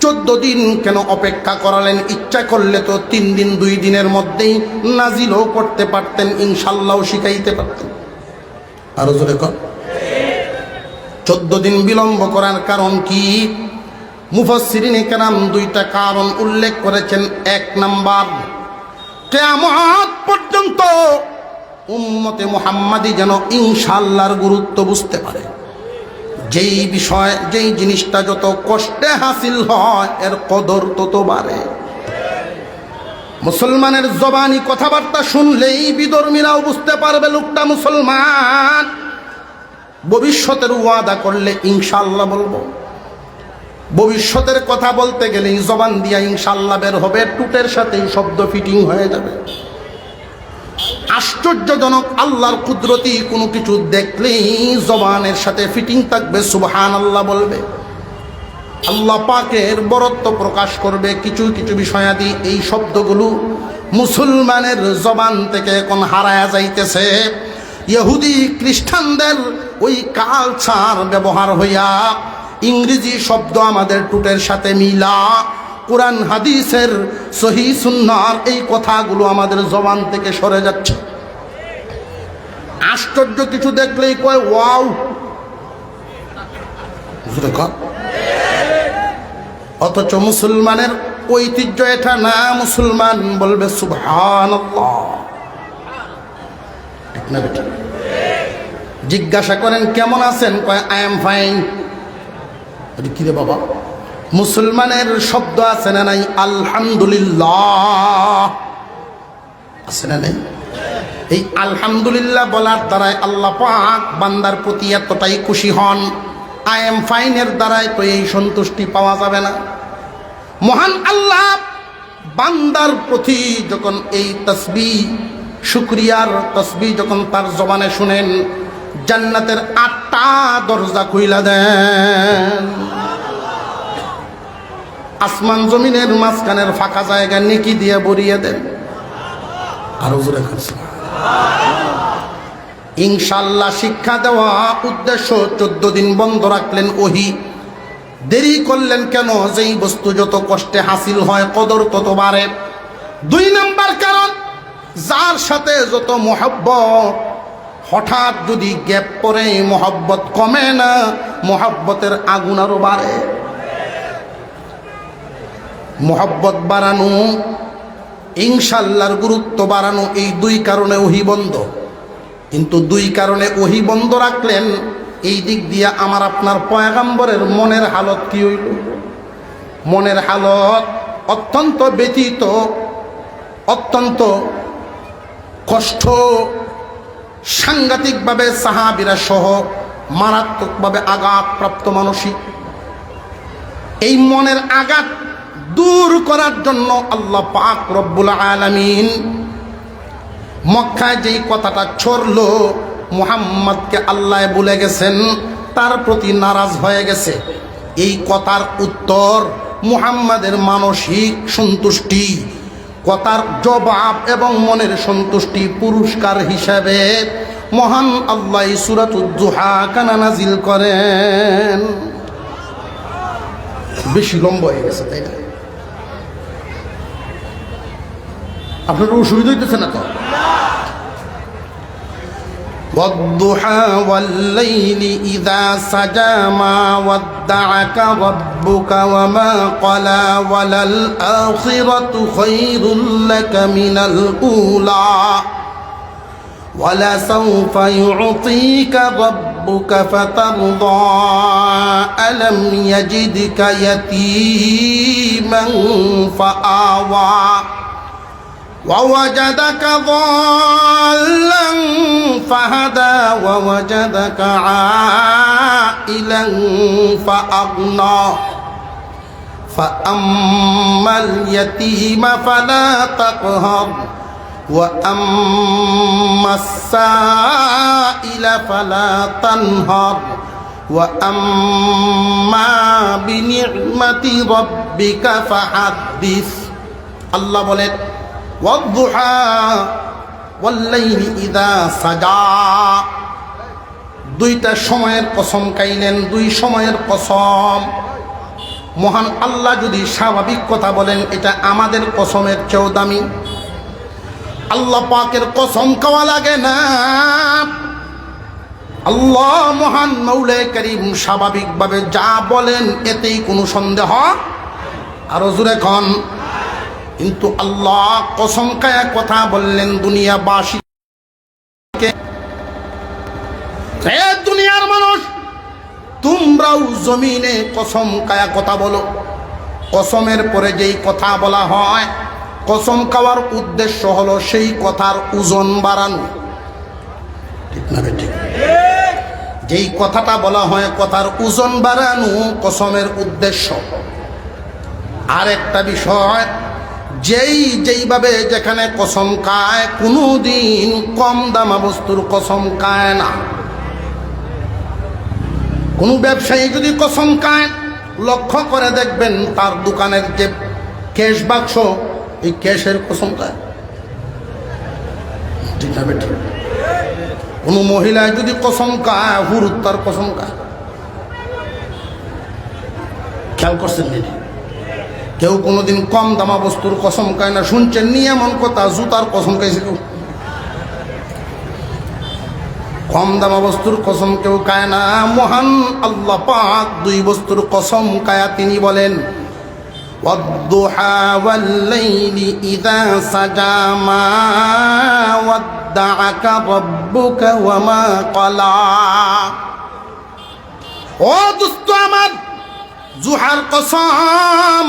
14 দিন কেন অপেক্ষা করালেন? ইচ্ছা করলে তো 3 দিন 2 দিনের মধ্যেই নাজিলও করতে পারতেন, ইনশাল্লাহও শিখাইতে পারতেন। আরো জোরে কর। 14 দিন বিলম্ব করার কারণ কি? মুফাসসিরিনে কেরাম 2টা কারণ উল্লেখ করেছেন। 1 নাম্বার, কিয়ামত পর্যন্ত উম্মতে মুহাম্মাদি যেন ইনশাআল্লাহর গুরুত্ব বুঝতে পারে। যেই বিষয়, যেই জিনিসটা যত কষ্টে হাসিল হয় এর কদর তত বাড়ে। মুসলমানের জবানি কথাবার্তা শুনলেই বিধর্মীরাও বুঝতে পারবে লোকটা মুসলমান। ভবিষ্যতের ওয়াদা করলে ইনশাআল্লাহ বলবো, ভবিষ্যতের কথা বলতে গেলেই জবান দিয়া ইনশাআল্লাহ বের হবে, টুটের সাথেই শব্দ ফিটিং হয়ে যাবে। আশ্চর্যজনক, আল্লাহর কুদরতি কোনো কিছু দেখলেই জবানের সাথে ফিটিং থাকবে, সুবহানাল্লাহ বলবে। আল্লাহ পাকের বরত্ব প্রকাশ করবে কিছু কিছু বিষয়াদি। এই শব্দগুলো মুসলমানের জবান থেকে এখন হারায়া যাইতেছে। ইহুদি খ্রিস্টানদের ওই কালচার ব্যবহার হইয়া ইংরেজি শব্দ আমাদের টুটের সাথে মিলা কোরআন হাদিসের সহি সুন্নাহর এই কথাগুলো আমাদের জবান থেকে সরে যাচ্ছে। আশ্চর্য কিছু দেখলেই কয় ওয়াও, অথচ মুসলমানের ঐতিহ্য এটা না। মুসলমান বলবে সুবহানাল্লাহ। ঠিক না বেটা? জিজ্ঞাসা করেন কেমন আছেন, কয় আই এম ফাইন। কি রে বাবা? মুসলমানের শব্দ আছে না নাই? আলহামদুলিল্লাহ আছে না নাই? এই আলহামদুলিল্লাহ বলার দ্বারাই আল্লাহ পাক বান্দার প্রতি এতটাই খুশি হন। আই এম ফাইনের দ্বারাই তো এই সন্তুষ্টি পাওয়া যাবে না। মহান আল্লাহ বান্দার প্রতি যখন এই তাসবিহ, শুকরিয়ার তাসবিহ যখন তার জবানে শুনেন, জান্নাতের 8টা দরজা খুইলা দেন। আসমান জমিনের মাঝখানের ফাঁকা জায়গা নেকি দিয়ে ভরিয়ে দেন। আরো জোরে করছে ইনশাআল্লাহ। শিক্ষা দেওয়া উদ্দেশ্য 14 দিন বন্ধ রাখলেন ওহী। দেরি করলেন কেন? যেই বস্তু যত কষ্টে হাসিল হয় কদর তত বাড়ে। 2 নাম্বার কারণ, যার সাথে যত মোহাব্বত, হঠাৎ যদি গ্যাপ পড়ে মোহাব্বত কমে না, মোহাব্বতের আগুন আরো বাড়ে। মোহাব্বত বাড়ানো, ইনশাআল্লাহর গুরুত্ব বাড়ানো, এই 2 কারণে ওহী বন্ধ। কিন্তু 2 কারণে ওহী বন্ধ রাখলেন। এই দিক দিয়ে আমার আপনার পয়গম্বরের মনের হালত কি হইল? মনের হালত অত্যন্ত ব্যথিত, অত্যন্ত কষ্ট, সাংঘাতিকভাবে সাহাবীরা সহ মারাত্মকভাবে আঘাতপ্রাপ্ত মানসিক। এই মনের আঘাত দূর করার জন্য আল্লাহ পাক রব্বুল আলামিন মক্কায় যেই কথাটা ছড়লো, মুহাম্মদকে আল্লাহ বলে গেছেন, তার প্রতি নারাজ হয়ে গেছে। এই কথার উত্তর মুহাম্মাদের মানসিক সন্তুষ্টি, কথার জবাব এবং মনের সন্তুষ্টি পুরস্কার হিসাবে মহান আল্লাহ সূরাতুজ জুহা কানা নাজিল করেন। বেশি লম্বা হয়ে গেছে তাই না? আপনার অসুবিধা হইতেছে না তো? والضحى والليل إذا سجى ما ودعك ربك وما قلى وللآخرة خير لك من الأولى ولسوف يعطيك ربك فترضى ألم يجدك يتيما فآوى ووجدك ضالا فهدى ووجدك عائلا فأغنى فأما اليتيم فلا تقهر وأما السائل فلا تنهر وأما بنعمة ربك فحدث الله বলেন والضحى والليل إذا سجى। 2টা সময়ের কসম খাইলেন, 2 সময়ের কসম। মহান আল্লাহ যদি স্বাভাবিক কথা বলেন, এটা আমাদের কসমের চেয়েও দামি। আল্লাহ পাকের কসম খাওয়া লাগে না। আল্লাহ মহান মৌলা করিম স্বাভাবিকভাবে যা বলেন এতেই কোনো সন্দেহ। আরো জোরে কন। কিন্তু আল্লাহ কসম খায়া কথা বললেন দুনিয়াবাসীকে, হে দুনিয়ার মানুষ, তোমরাও জমিনে কসম খায়া কথা বলো। কসমের পরে যেই কথা বলা হয়, কসম খাওয়ার উদ্দেশ্য হলো সেই কথার ওজন বাড়ানো। ঠিক না ঠিক? যেই কথাটা বলা হয় কথার ওজন বাড়ানো কসমের উদ্দেশ্য। আর একটা বিষয়, যেইভাবে যেখানে কসম খায়, কোনোদিন কম দামা বস্তুর কসম খায় না। কোনো ব্যবসায়ী যদি কসম খায় লক্ষ্য করে দেখবেন তার দোকানের যে ক্যাশ বাক্স, এই ক্যাশের কসম খায়। ঠিক না বেঠিক? কোনো মহিলায় যদি কসম খায়, হুরুত তার কসম খায়। খেয়াল করছেন দিদি? কেউ কোনোদিন কম দামা বস্তুর কসম খায় না। শুনছেন নি এমন কথা? জুতার কসম খাইছে কেউ? কম দামা বস্তুর কসম কেউ খায় না। মহান আল্লাহ পাক দুই বস্তুর কসম খায়া তিনি বলেন, ওয়াদ-দুহা ওয়াল-লাইলি ইযা সাজা মা ওয়াদ্দাআকা রাব্বুকা ওয়া মা ক্বালা। ও দোস্ত আমার, জুহার কসম,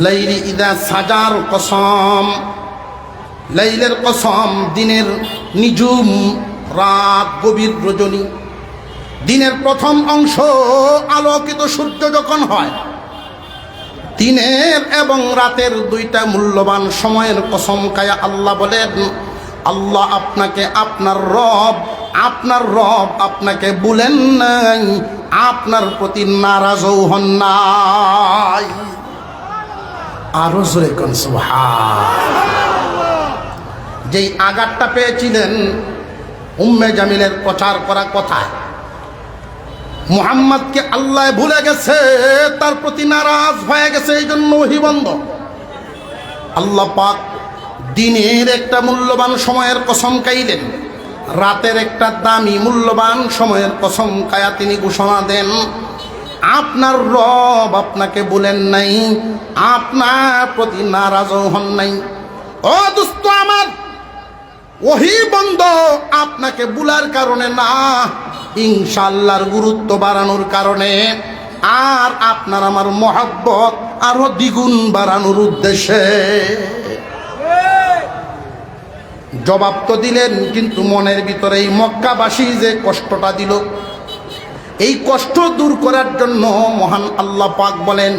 লাইলি ইযা সাজার কসম, লাইলের কসম, দিনের নিঝুম রাত, গভীর রজনী, দিনের প্রথম অংশ আলোকিত সূর্য যখন হয়, দিনের এবং রাতের দুইটা মূল্যবান সময়ের কসম খায়া আল্লাহ বলেন, আল্লাহ আপনাকে আপনার রব আপনাকে বলেন নাই, আপনার প্রতি নারাজও হন নাই। আরো জোরে কোন সুবহানাল্লাহ। যেই আঘাতটা পেয়েছিলেন উম্মে জামিলের প্রচার করা কথায়, মুহাম্মদকে আল্লাহ ভুলে গেছে, তার প্রতি নারাজ হয়ে গেছে, এই জন্য ওহী বন্ধ। আল্লাহ পাক দিনের একটা মূল্যবান সময়ের কসম খাইলেন, রাতের একটা দামি মূল্যবান সময়ের কসম খায়া তিনি ঘোষণা দেন, আপনার রব আপনাকে বলেন নাই, আপনার প্রতি নারাজও হন নাই। ও দোস্ত আমার, ওহী বন্ধ আপনাকে বুলার কারণে না, ইনশাআল্লাহর গুরুত্ব বাড়ানোর কারণে, আর আপনার আমার মহব্বত আরো দ্বিগুণ বাড়ানোর উদ্দেশ্যে। জবাব তো দিলেন, কিন্তু মনের ভিতরে এই মক্কাবাসী যে কষ্টটা দিল, এই কষ্ট দূর করার জন্য মহান আল্লাহ পাক বলেন,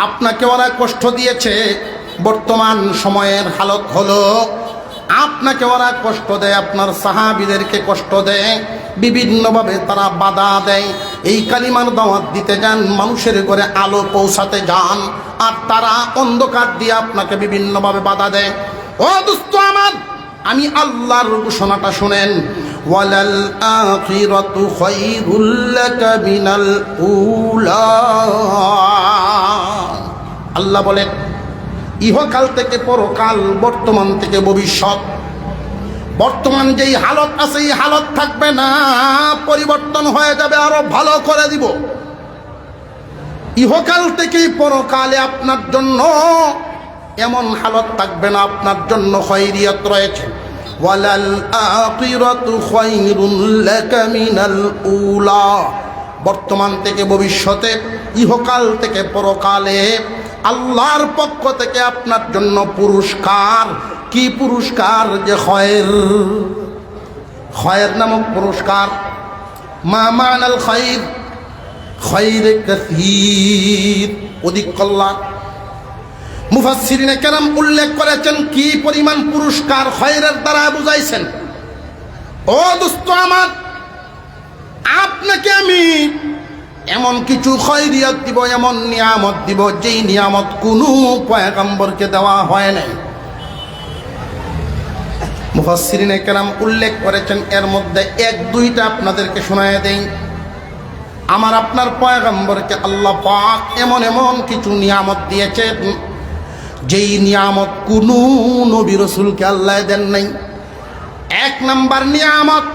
আপনাকে ওরা কষ্ট দিয়েছে, বর্তমান সময়ের হালত হলো আপনাকে ওরা কষ্ট দেয়, আপনার সাহাবীদেরকে কষ্ট দেয়, বিভিন্নভাবে তারা বাধা দেয়। এই কালিমার দাওয়াত দিতে যান, মানুষের ঘরে আলো পৌঁছাতে যান, আর তারা অন্ধকার দিয়ে আপনাকে বিভিন্নভাবে বাধা দেয়। ও দোস্ত আমার, আমি আল্লাহর ঘোষণাটা শুনেন, ওয়ালাল আখিরাতু খায়রুল লাকা মিনাল উলা। আল্লাহ বলেন, ইহকাল থেকে পরকাল, বর্তমান থেকে ভবিষ্যৎ, বর্তমান যেই হালত আছে এই হালত থাকবে না, পরিবর্তন হয়ে যাবে, আরো ভালো করে দিব। ইহকাল থেকে পরকালে আপনার জন্য এমন হালত থাকবে না, আপনার জন্য খায়রিয়ত রয়েছে। ওয়ালাল আখিরাতু খায়রুল লাকা মিনাল উলা, বর্তমান থেকে ভবিষ্যতে, ইহকাল থেকে পরকালে আল্লাহর পক্ষ থেকে আপনার জন্য পুরস্কার। কি পুরস্কার? যে খয়ের নামক পুরস্কার। মা মানাল খৈর? খৈরে কাসীর, অধিক কল্যাণ। মুফাসসিরিনে কেরাম উল্লেখ করেছেন কি পরিমাণ পুরস্কার খৈরের দ্বারা বুঝাইছেন। ও দোস্ত আমার, আপনাকে আমি এমন কিছু খৈরিয়ত দিব, এমন নিয়ামত দিব, যেই নিয়ামত কোনো পয়গম্বরকে দেওয়া হয় নাই। মুফাসসিরিনে কেরাম উল্লেখ করেছেন, এর মধ্যে এক দুইটা আপনাদেরকে শোনায় দেই। আমার আপনার পয়গম্বরকে আল্লাহ পাক এমন এমন কিছু নিয়ামত দিয়েছেন, যেই নিয়ামত কোনো নবী রাসূলকে আল্লাহ দেন নাই। এক নাম্বার নিয়ামত,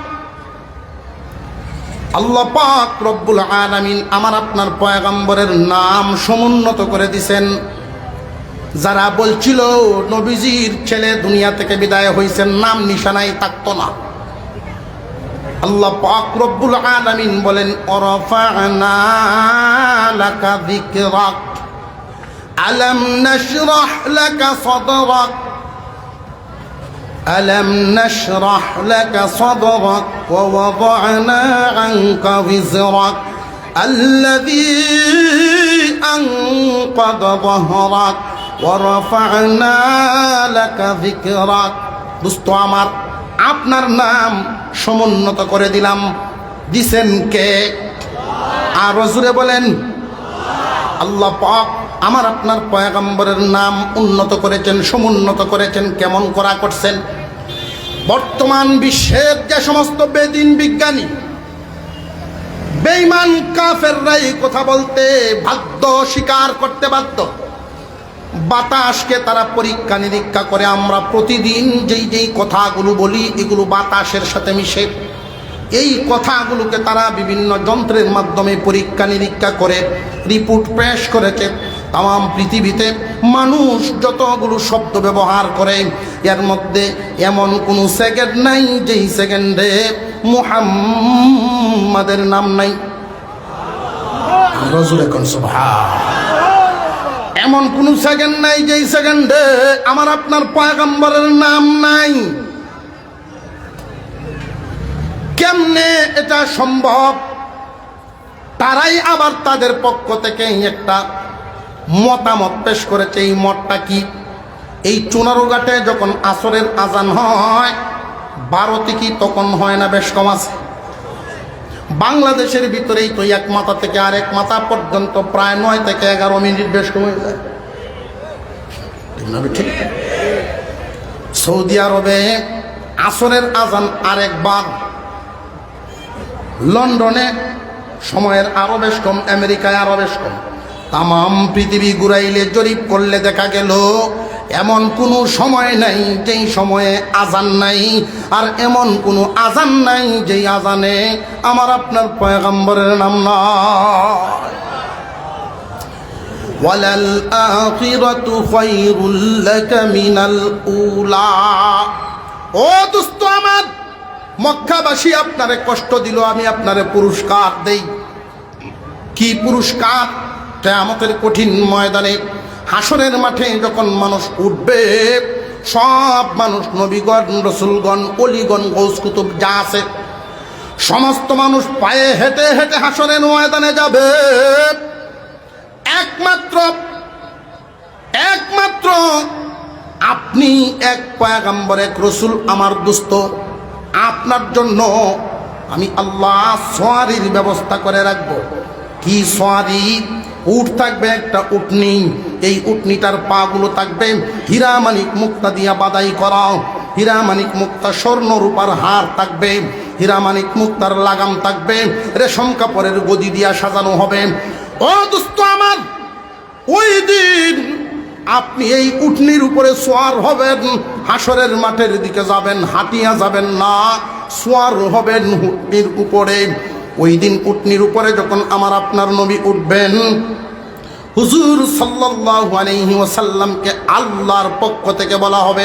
আল্লাহ পাক রব্বুল আলামিন আমার আপনার পয়গম্বরের নাম সমুন্নত করে দিছেন। যারা বলছিল নবীজির ছেলে দুনিয়া থেকে বিদায় হয়েছেন, নাম নিশানাই থাকতো না, আল্লাহ পাক রব্বুল আলামিন বলেন, ওয়ারাফা'না লাকা যিকরাক আলাম নাশরাহ লাকা সাদরাক ألم نشرح لك صدرك ووضعنا عنك وزرك الذي أنقض ظهرك ورفعنا لك ذكرك। দোস্ত আমার, আপনার নাম সমুন্নত করে দিলাম। দিছেন কে? আর জোরে বলেন আল্লাহ পাক আমার আপনার পয়গম্বরের নাম উন্নত করেছেন, সমুন্নত করেছেন। কেমন করা করছেন? বর্তমান বিশ্বের যে সমস্ত বেদিন বিজ্ঞানী, বেঈমান কাফেররাই কথা বলতে বাধ্য, স্বীকার করতে বাধ্য। বাতাসকে তারা পরীক্ষা নিরীক্ষা করে। আমরা প্রতিদিন যেই যেই কথাগুলো বলি এগুলো বাতাসের সাথে মিশে। এই কথাগুলোকে তারা বিভিন্ন যন্ত্রের মাধ্যমে পরীক্ষা নিরীক্ষা করে রিপোর্ট পেশ করেছে। তাম পৃথিবীতে মানুষ যতগুলো শব্দ ব্যবহার করে এর মধ্যে এমন কোনো সেকেন্ড নাই যেই সেকেন্ডে মুহাম্মাদের নাম নাই। এমন কোন সেকেন্ড নাই যেই সেকেন্ডে আমার আপনার পয়গম্বরের নাম নাই। কেমনে এটা সম্ভব? তারাই আবার তাদের পক্ষ থেকে একটা মতামত পেশ করেছে। এই মতটা কি? এই চুনারুঘাটে যখন আসরের আজান হয় 12 থেকে তখন হয় না, বেশ কম আছে। বাংলাদেশের ভিতরেই তো এক মাথা থেকে আরেক মাথা পর্যন্ত প্রায় 9 থেকে 11 মিনিট, বেশ কমে যায়। ঠিক। সৌদি আরবে আসরের আজান আরেকবার, লন্ডনে সময়ের আরো বেশ কম, আমেরিকায় আরো বেশ কম। তাম পৃথিবী ঘুরাইলে জরিপ করলে দেখা গেল এমন কোনো সময় নাই যেই সময়ে আজান নাই, আর এমন কোনো আজান নাই যেই আজানে আমার আপনার পয়গম্বরের নাম নয়। ওয়ালাল আখিরাতু খায়রুল লাকা মিনাল উলা। ও দোস্ত আমার, মক্কাবাসী আপনারে কষ্ট দিল, আমি আপনারে পুরস্কার দেই। কি পুরস্কার? কিয়ামতের কঠিন ময়দানে, হাসরের মাঠে যখন মানুষ উঠবে, সব মানুষ, নবীগণ, রসুলগণ, অলিগণ, গৌস কুতুব যা আছে সমস্ত মানুষ পায়ে হেঁটে হেঁটে হাসরের ময়দানে যাবে। একমাত্র আপনি এক পয়গম্বর, এক রসুল, আমার দোস্ত, আপনার জন্য আমি আল্লাহ সোয়ারির ব্যবস্থা করে রাখবো। কি সোয়ারি? উট থাকবে, একটা উটনি। এই উটনিটার পা গুলো থাকবে হীরা মানিক মুক্তা দিয়া বাদাই করা। হীরা মানিক মুক্তা স্বর্ণ রূপার হার থাকবে, হীরা মানিক মুক্তার লাগাম থাকবে, রেশম কাপড়ের গদি দিয়া সাজানো হবে। ও দোস্ত আমার, ওই দিন আপনি এই উটনির উপরে সোয়ার হবেন, হাসরের মাঠের দিকে যাবেন, হাঁটিয়া যাবেন না, সোয়ার হবেন উটনির উপরে। ওই দিন উটনির উপরে যখন আমার আপনার নবী উঠবেন, হুজুর সাল্লাল্লাহু আলাইহি ওয়াসাল্লামকে আল্লাহর পক্ষ থেকে বলা হবে,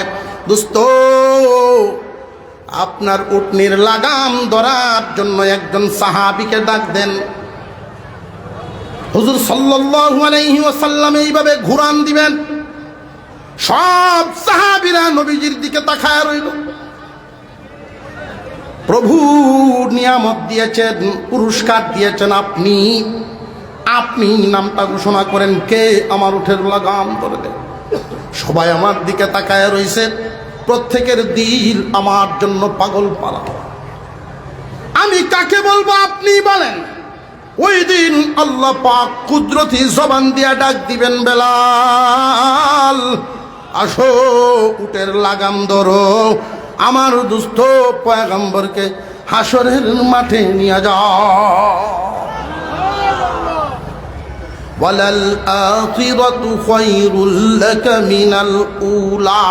দোস্ত আপনার উটনির লাগাম ধরার জন্য একজন সাহাবীকে ডাক দেন। হুজুর সাল্লাল্লাহু আলাইহি ওয়াসাল্লাম এইভাবে ঘুরান দিবেন, সব সাহাবীরা নবীজির দিকে তাকায় রইল। প্রভু নিয়ামত দিয়েছেন, পুরস্কার দিয়েছেন, আপনি নামটা ঘোষণা করেন, কে আমার উঠের লাগাম ধরে দেন। সবাই আমার দিকে তাকায় রইছে, প্রত্যেকের দিল আমার জন্য পাগল পালা। আমি কাকে বলবো আপনি বলেন? ওই দিন আল্লাহ পাক কুদরতি জবান দিয়া ডাক দিবেন, বেলাল আসো, উটের লাগাম ধরো, আমার দুস্থ পয়গম্বরকে হাসরের মাঠে নিয়ে যাও। ওয়ালাল আখিরাতু খায়রুল লাকা মিনাল উলা।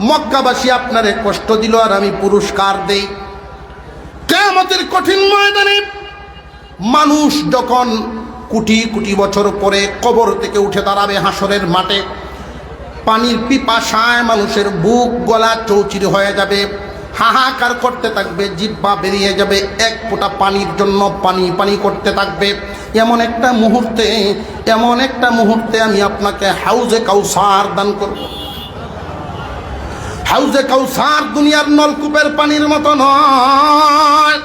মক্কাবাসী আপনারে কষ্ট দিল আর আমি পুরস্কার দেই। কিয়ামতের কঠিন ময়দানে মানুষ যখন কোটি কোটি বছর পরে কবর থেকে উঠে দাঁড়াবে হাসরের মাঠে, পানির পিপাসায় মানুষের বুক গলা চৌচির হয়ে যাবে, হাহাকার করতে থাকবে, জিহ্বা বেরিয়ে যাবে, এক ফোঁটা পানির জন্য পানি পানি করতে থাকবে। এমন একটা মুহূর্তে আমি আপনাকে হাউজে কাউসার দান করব। হাউজে কাউসার দুনিয়ার নলকূপের পানির মতো নয়,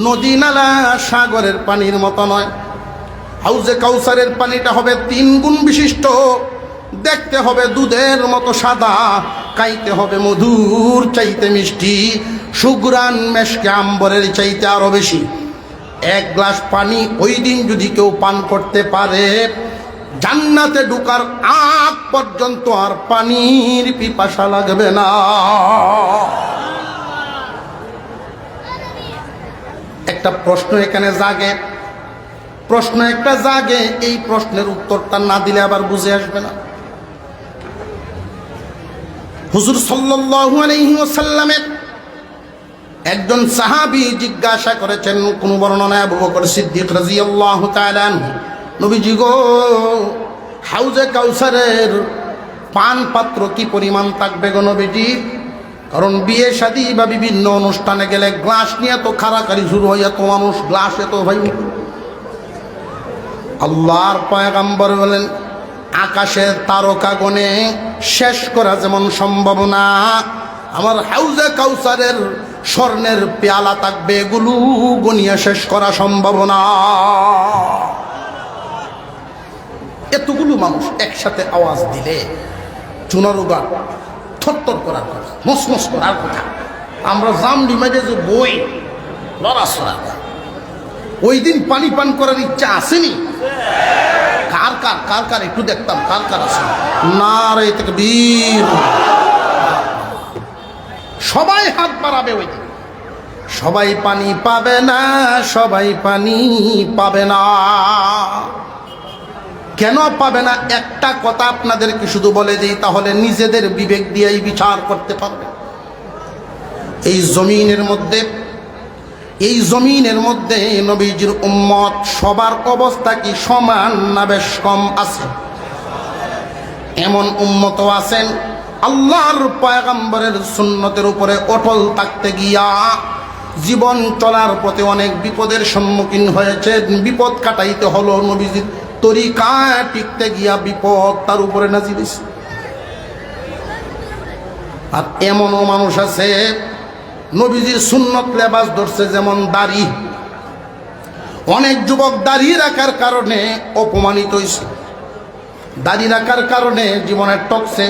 নদী নালা সাগরের পানির মতো নয়। হাউজে কাউসারের পানিটা হবে 3 গুণ বিশিষ্ট, দেখতে হবে দুধের মতো সাদা, খাইতে হবে মধুর চাইতে মিষ্টি, সুগ্রান মেশকে আম্বরের চাইতে আরো বেশি। এক গ্লাস পানি ওই দিন যদি কেউ পান করতে পারে, জান্নাতে ঢোকার আগ পর্যন্ত আর পানির পিপাসা লাগবে না। একটা প্রশ্ন এখানে জাগে, প্রশ্ন একটা জাগে, এই প্রশ্নের উত্তরটা না দিলে আবার বুঝে আসবে না। হুজুর সাল্লাল্লাহু আলাইহি ওয়াসাল্লামের একজন সাহাবী জিজ্ঞাসা করেছেন, কোন বর্ণনায় আবু বকর সিদ্দিক রাদিয়াল্লাহু তাআলা আনহু, নবীজি গো, হাউজে কাউসারের পান পাত্র কি পরিমাণ থাকবে গো নবীজি? কারণ বিয়ে শাদী বা বিভিন্ন অনুষ্ঠানে গেলে গ্লাস নিয়ে তো খারাকারি শুরু হয়, এত মানুষ গ্লাস এত ভাই। আল্লাহর পয়গম্বর বলেন, আকাশের তারকা গণে শেষ করা যেমন সম্ভব না, আমার হাউজে কাউসারের স্বর্ণের পেয়ালা থাকবে, এগুলো গনিয়া শেষ করা সম্ভব না। এতগুলো মানুষ একসাথে আওয়াজ দিলে চুনারুগা থরথর করার কথা, মসমস করার কথা। আমরা জামডি মেজে যে বই লড়াছড়া, ওই দিন পানি পান করার ইচ্ছা আসেনি? কার কার কার কার একটু দেখতাম, কার কার আছে? না রে তাকবীর, সবাই হাত বাড়াবে ওই দিন। সবাই পানি পাবে না, সবাই পানি পাবে না। কেন পাবে না? একটা কথা আপনাদেরকে শুধু বলে দিই, তাহলে নিজেদের বিবেক দিয়েই বিচার করতে পারবে। এই জমিনের মধ্যে নবীজির উম্মত সবার অবস্থা কি সমান না বেশ কম আছে? এমন উম্মত আছেন আল্লাহর পয়গম্বরের সুন্নতের উপরে অটল থাকতে গিয়া জীবন চলার পথে অনেক বিপদের সম্মুখীন হয়েছে, বিপদ কাটাইতে হলো, নবীজির তরিকায় টিকতে গিয়া বিপদ তার উপরে নাজিল হইছে। আর এমনও মানুষ আছে নবীজির সুন্নত লেবাস ধরছে, যেমন দাড়ি। অনেক যুবক দাড়ি রাখার কারণে অপমানিত হয়েছে, দাড়ি রাখার কারণে জীবনের টকসে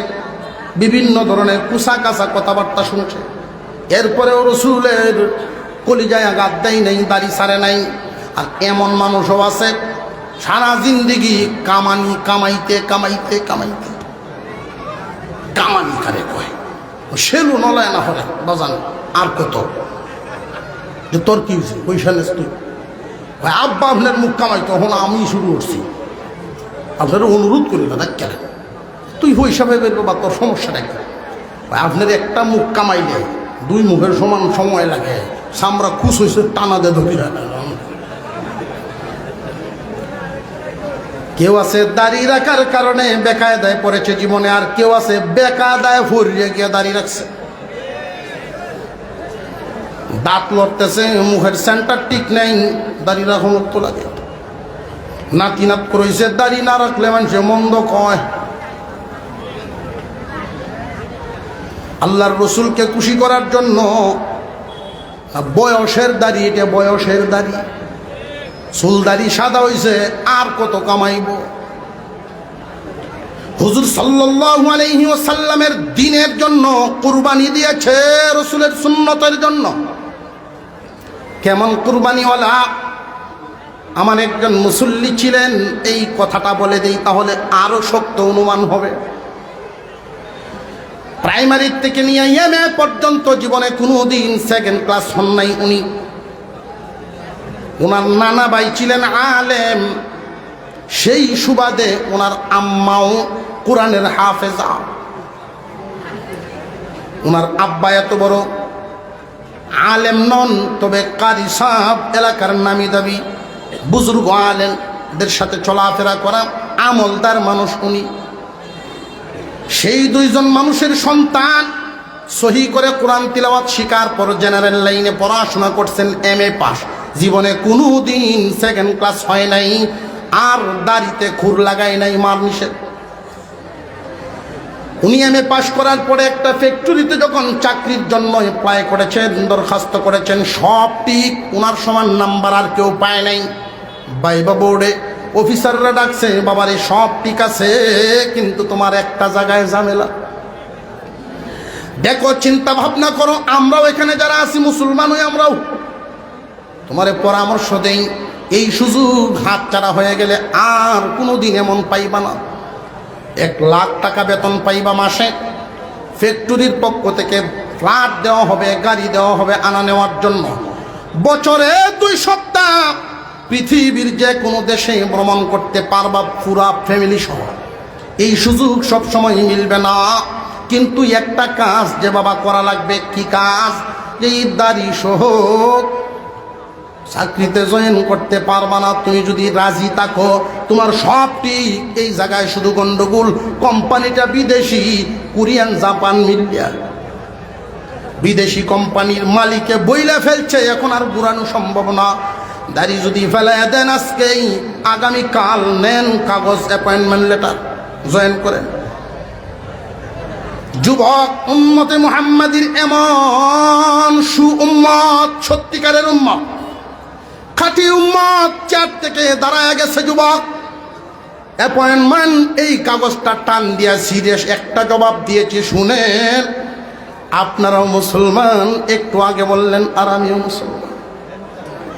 বিভিন্ন ধরনের কুসা কাসা কথাবার্তা শুনছে। এরপরেও রসুলের কলিজায় আঘাত দেয় নাই, দাড়ি ছাড়ে নাই। আর এমন মানুষও আছে সারা জিন্দিগি কামাইতে কামানি কারে কয়, সেলু নলায় না হরে বাজান আর কত যে তোর কি হয়েছে পয়সা নেস তুই? আব্বা আপনার মুখ কামাইতো, তখন আমি শুরু করছি, আপনার অনুরোধ করি না দেখ কেন তুই পয়সা ভেবে বা তোর সমস্যাটা কি? আপনার একটা মুখ কামাইলে দুই মুখের সমান সময় লাগে, সামরা খুশ হয়েছে টানা দে ধরি। কেউ আছে দাড়ি রাখার কারণে বেকায়দায় পড়েছে জীবনে, আর কেউ আছে বেকায়দায় ফরিয়ে গিয়ে দাড়ি রাখছে। দাঁত লড়তেছে, মুখের সেন্টার ঠিক নেই, দাড়ি রাখা মুক্ত লাগে। নাতিনাত করেছে দাড়ি না রাখলে মানুষে মন্দ কয়। আল্লাহর রসুলকে খুশি করার জন্য বয়সের দাড়ি, এটা বয়সের দাড়ি, চুলদাড়ি সাদা হইছে, আর কত কামাইব? হুজুর সাল্লাল্লাহু আলাইহি ওয়াসাল্লামের দ্বীনের জন্য কুরবানি দিয়েছে, রসুলের সুন্নতের জন্য। কেমন কুরবানিওয়ালা? আমার একজন মুসল্লি ছিলেন, এই কথাটা বলে দেই তাহলে আরো শক্ত অনুমান হবে। প্রাইমারি থেকে নিয়ে এমএ পর্যন্ত জীবনে কোনোদিন সেকেন্ড ক্লাস হন নাই উনি। ওনার নানা ভাই ছিলেন আলেম, সেই সুবাদে ওনার আম্মাও কোরআনের হাফেজা। ওনার আব্বা এত বড় আলেম নন, তবে কারি সাহেব, এলাকার নামি দাবি বুজুর্গ আলেমদের সাথে চলাফেরা করা আমলদার মানুষ উনি। সেই দুইজন মানুষের সন্তান সহি করে কোরআন তিলাওয়াত শিকার পর জেনারেল লাইনে পড়াশোনা করছেন, এমএ পাস। জীবনে কোনো দিন সেকেন্ড ক্লাস হয় নাই, আর দাড়িতে খুর লাগায় নাই, মার নিষেধ। উনি এমএ পাস করার পরে একটা ফ্যাক্টরিতে যখন চাকরির জন্য অ্যাপ্লাই করেছেন, দরখাস্ত করেছেন, সব ঠিক, ওনার সমান নাম্বার আর কেউ পায় নাই। বাইবা বোর্ডে অফিসাররা ডাকছে, বাবারে সব ঠিক আছে, কিন্তু তোমার একটা জায়গায় ঝামেলা। দেখো, চিন্তা ভাবনা করো, আমরাও এখানে যারা আছি মুসলমান হই, আমরাও তোমারে পরামর্শ দেই, এই সুযোগ হাতছাড়া হয়ে গেলে আর কোনোদিন এমন পাইবা না। 1 লাখ টাকা বেতন পাইবা মাসে, ফ্যাক্টরির পক্ষ থেকে ফ্ল্যাট দেওয়া হবে, গাড়ি দেওয়া হবে আনা নেওয়ার জন্য। বছরে 2 সপ্তাহ পৃথিবীর যে কোনো দেশে ভ্রমণ করতে পারবা পুরা ফ্যামিলি সহ। এই সুযোগ সব সময় মিলবে না, কিন্তু একটা কাজ যে বাবা করা লাগবে। কি কাজ? যে দাড়ি সহ চাকরিতে জয়েন করতে পারবা না। তুমি যদি রাজি থাকো, তোমার সব ঠিক, এই জায়গায় শুধু গন্ডগোল, কোম্পানিটা বিদেশি, কোরিয়ান, জাপান মিলিয়া বিদেশি কোম্পানির মালিকে বইলা ফেলছে, এখন আর ঘুরানো সম্ভব না। দাড়ি যদি ফেলাই দেন আজকেই, আগামীকাল নেন কাগজ, অ্যাপয়েন্টমেন্ট লেটার, জয়েন করেন। যুবক, উম্মতে মুহাম্মাদির এমন উম্মত, সত্যিকারের উম্মত, খাঁটি উম্মত 4 থেকে দাঁড়ায় গেছে। যুবক, অ্যাপয়েন্টমেন্ট, এই কাগজটা টান দিয়া সিরিয়াস একটা জবাব দিয়েছি, শুনেন। আপনারাও মুসলমান, একটু আগে বললেন আর আমিও মুসলমান।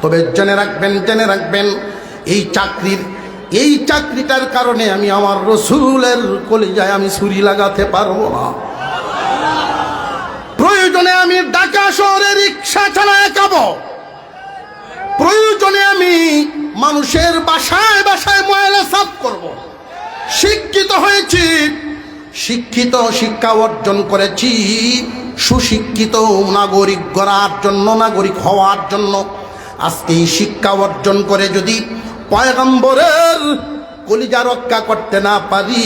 তবে জেনে রাখবেন এই চাকরিটার কারণে আমি আমার রসুলের কলিজায় আমি ছুরি লাগাতে পারবো না। প্রয়োজনে আমি ঢাকা শহরে রিক্সা চালায় খাবো, প্রয়োজনে আমি মানুষের বাসায় বাসায় ময়লা সাফ করব। শিক্ষিত হয়েছি, শিক্ষা অর্জন করেছি সুশিক্ষিত নাগরিক গড়ার জন্য, নাগরিক হওয়ার জন্য। আজকে এই শিক্ষা অর্জন করে যদি পয়গম্বরের কলিজা রক্ষা করতে না পারি,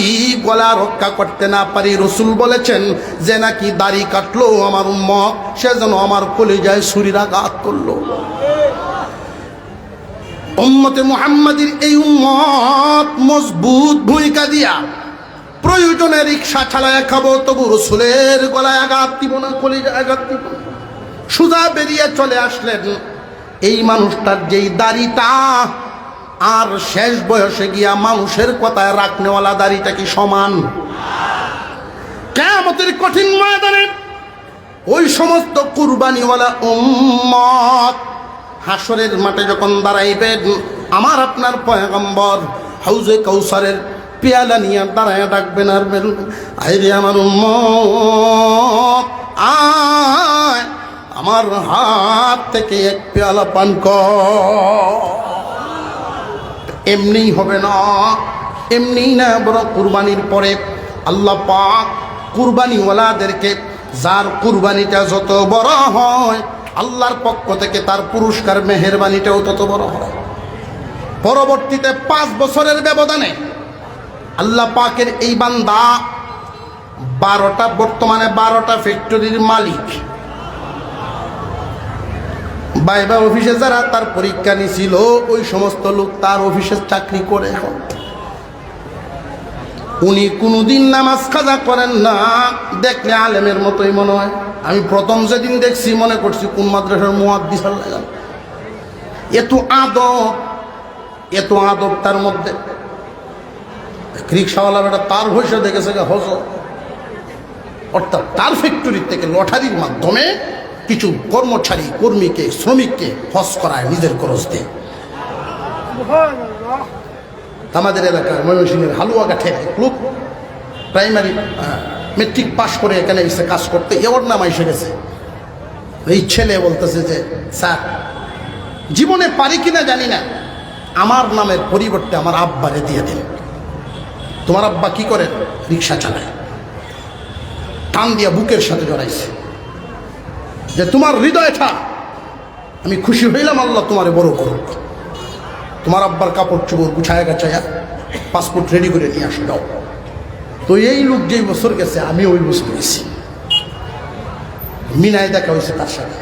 গলা রক্ষা করতে না পারি, রসুল বলেছেন যে নাকি দাড়ি কাটলো আমার উম্মত, সে যেন আমার কলিজায় ছুরির আঘাত করলো। উম্মতে মুহাম্মাদির এই উম্মত মজবুত ভূমিকা দিয়া প্রয়োজনে রিক্সা চালায় খাবো, তবু রসুলের গলায় আঘাত দিব না, কলিজায় আঘাত দিব না। সুজা বেরিয়ে চলে আসলেন। এই মানুষটার যেই দাড়িটা, আর শেষ বয়সে গিয়া মানুষের কথায় রাখনেওয়ালা দাড়িটা কি সমান? কিয়ামতের কঠিন ময়দানে ওই সমস্ত কুরবানিওয়ালা উম্মত হাসরের মাঠে যখন দাঁড়াইবেন, আমার আপনার পয়গম্বর হাউজে কাউসারের পেয়ালা নিয়ে দাঁড়ায় ডাকবেন আর বলবেন, আইরে আমার উম্মত, আয় আমার হাত থেকে 1 পেয়ালা পান কর। এমনিই হবে না, এমনি না, বরং কুরবানির পরে আল্লাহ পাক কুরবানিওয়ালাদেরকে, যার কুরবানিটা যত বড় হয়, আল্লাহর পক্ষ থেকে তার পুরস্কার মেহেরবানিটাও তত বড় হয়। পরবর্তীতে 5 বছরের ব্যবধানে আল্লাহ পাকের এই বান্দা বর্তমানে 12টা ফ্যাক্টরির মালিক। বাইবা অফিসে যারা তার পরীক্ষা নিছিল, ওই সমস্ত লোক তার অফিসে চাকরি করে। এখন উনি কোনোদিন নামাজ কাজা করেন না, দেখলে আলেমের মতোই মনে হয়। আমি প্রথম যেদিন দেখছি মনে করছি কোন মাদ্রাসার মুয়াদ্দিস লাগাল। এত আদব তার মধ্যে। রিক্সাওয়ালা বেটা তার ভবিষ্যৎ দেখেছে হজ, অর্থাৎ তার ফ্যাক্টরি থেকে লটারির মাধ্যমে কিছু কর্মীকে শ্রমিককে হজ করায় নিজের খরচ দিয়ে। আমাদের এলাকার ময়মনসিংহের হালুয়াঘাটে লোক প্রাইমারি মেট্রিক পাশ করে এখানে এসে কাজ করতে, এওয়ার নাম এসে গেছে। এই ছেলে বলতেছে যে স্যার, জীবনে পারি কিনা জানি না, আমার নামের পরিবর্তে আমার আব্বারে দিয়ে দিন। তোমার আব্বা কি করে? রিক্সা চালায়। টান দিয়া বুকের সাথে জড়াইছে যে তোমার হৃদয়টা আমি খুশি হইলাম, আল্লাহ তোমারে বড় করুক। তোমার আব্বার কাপড় চোপড় গুছায় গাছায়া পাসপোর্ট রেডি করে নিয়ে আসো যাও। তো এই লোক যেই বছর গেছে, আমি ওই বছর গেছি। মিনায় দেখা হয়েছে তার সাথে।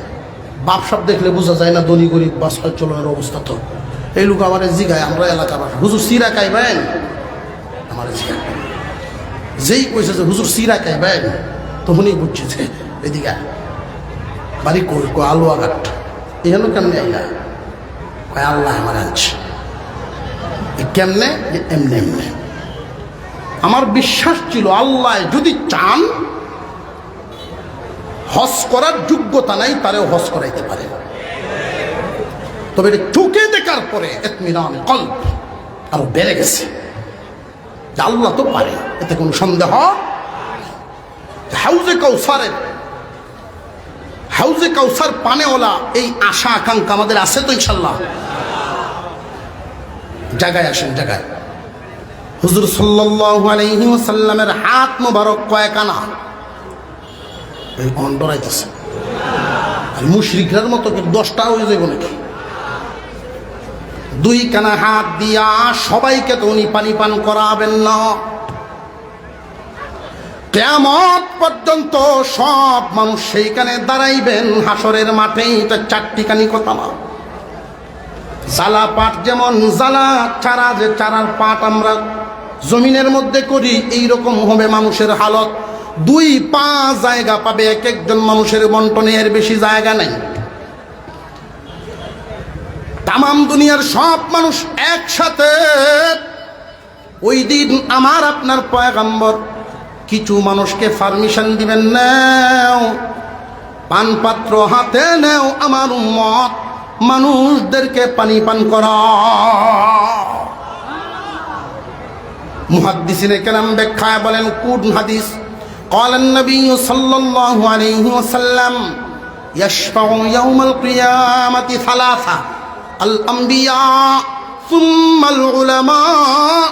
বাপ সব দেখলে বোঝা যায় না ধনী গরিব বাস চলনের অবস্থা। তো এই লোক আমার জিগায়, আমরা এলাকার বাসা, হুজুর সিরা খাইবেন? আমার জিগায় যেই কইছে যে হুজুর সিরা খাইবেন, তখনই বুঝছে যে এদিকে বাড়ি কই আলুয়াঘাট। এখানে কেমনে আইলা? কয় আল্লাহ আমার আনছে। কেমনে? এমনি এমনি। আমার বিশ্বাস ছিল আল্লাহ যদি চান, হজ করার যোগ্যতা নাই, তারেও হজ করাইতে পারে। তো তবে এটা চোখে দেখার পরে ইতমিনান কলব আরো বেড়ে গেছে যে আল্লাহ তো পারে, এতে কোনো সন্দেহ। হাউজে কাউসার পানেওয়ালা এই আশা আকাঙ্ক্ষা আমাদের আছে তো ইনশাল্লাহ। জায়গায় আসেন, জায়গায়। হুজুর সাল্লাল্লাহু আলাইহি ওয়াসাল্লামের হাত মোবারক কয়েক আনা, এই অন্ডরাইতেছে আর মুশরিকদের মতো 10টা হয়ে যাবে নাকি? 2 কানা হাত দিয়া সবাইকে তো উনি পানি পান করাবেন না। কিয়ামত পর্যন্ত সব মানুষ সেইখানে দাঁড়াইবেন হাসরের মাঠে। এটা 4টি কানি কথা না। জ্বালা পাট যেমন জ্বালা চারা, যে চারার পাট আমরা জমিনের মধ্যে করি, এইরকম হবে মানুষের হালত। 2 পা জায়গা পাবে এক একজন মানুষের বন্টনে, এর বেশি জায়গা নাই। তামাম দুনিয়ার সব মানুষ একসাথে ওই দিন আমার আপনার পয়গম্বর কিছু মানুষকে পারমিশন দিবেন, নাও পানপাত্র হাতে নাও, আমার উম্মত মানুষদেরকে পানি পান করা। মুহাদ্দিসিনে কেরাম ব্যাখ্যায় বলেন কোন হাদিস? قال النبي صلى الله عليه وسلم يشفع يوم القيامة 3: الأنبياء ثم العلماء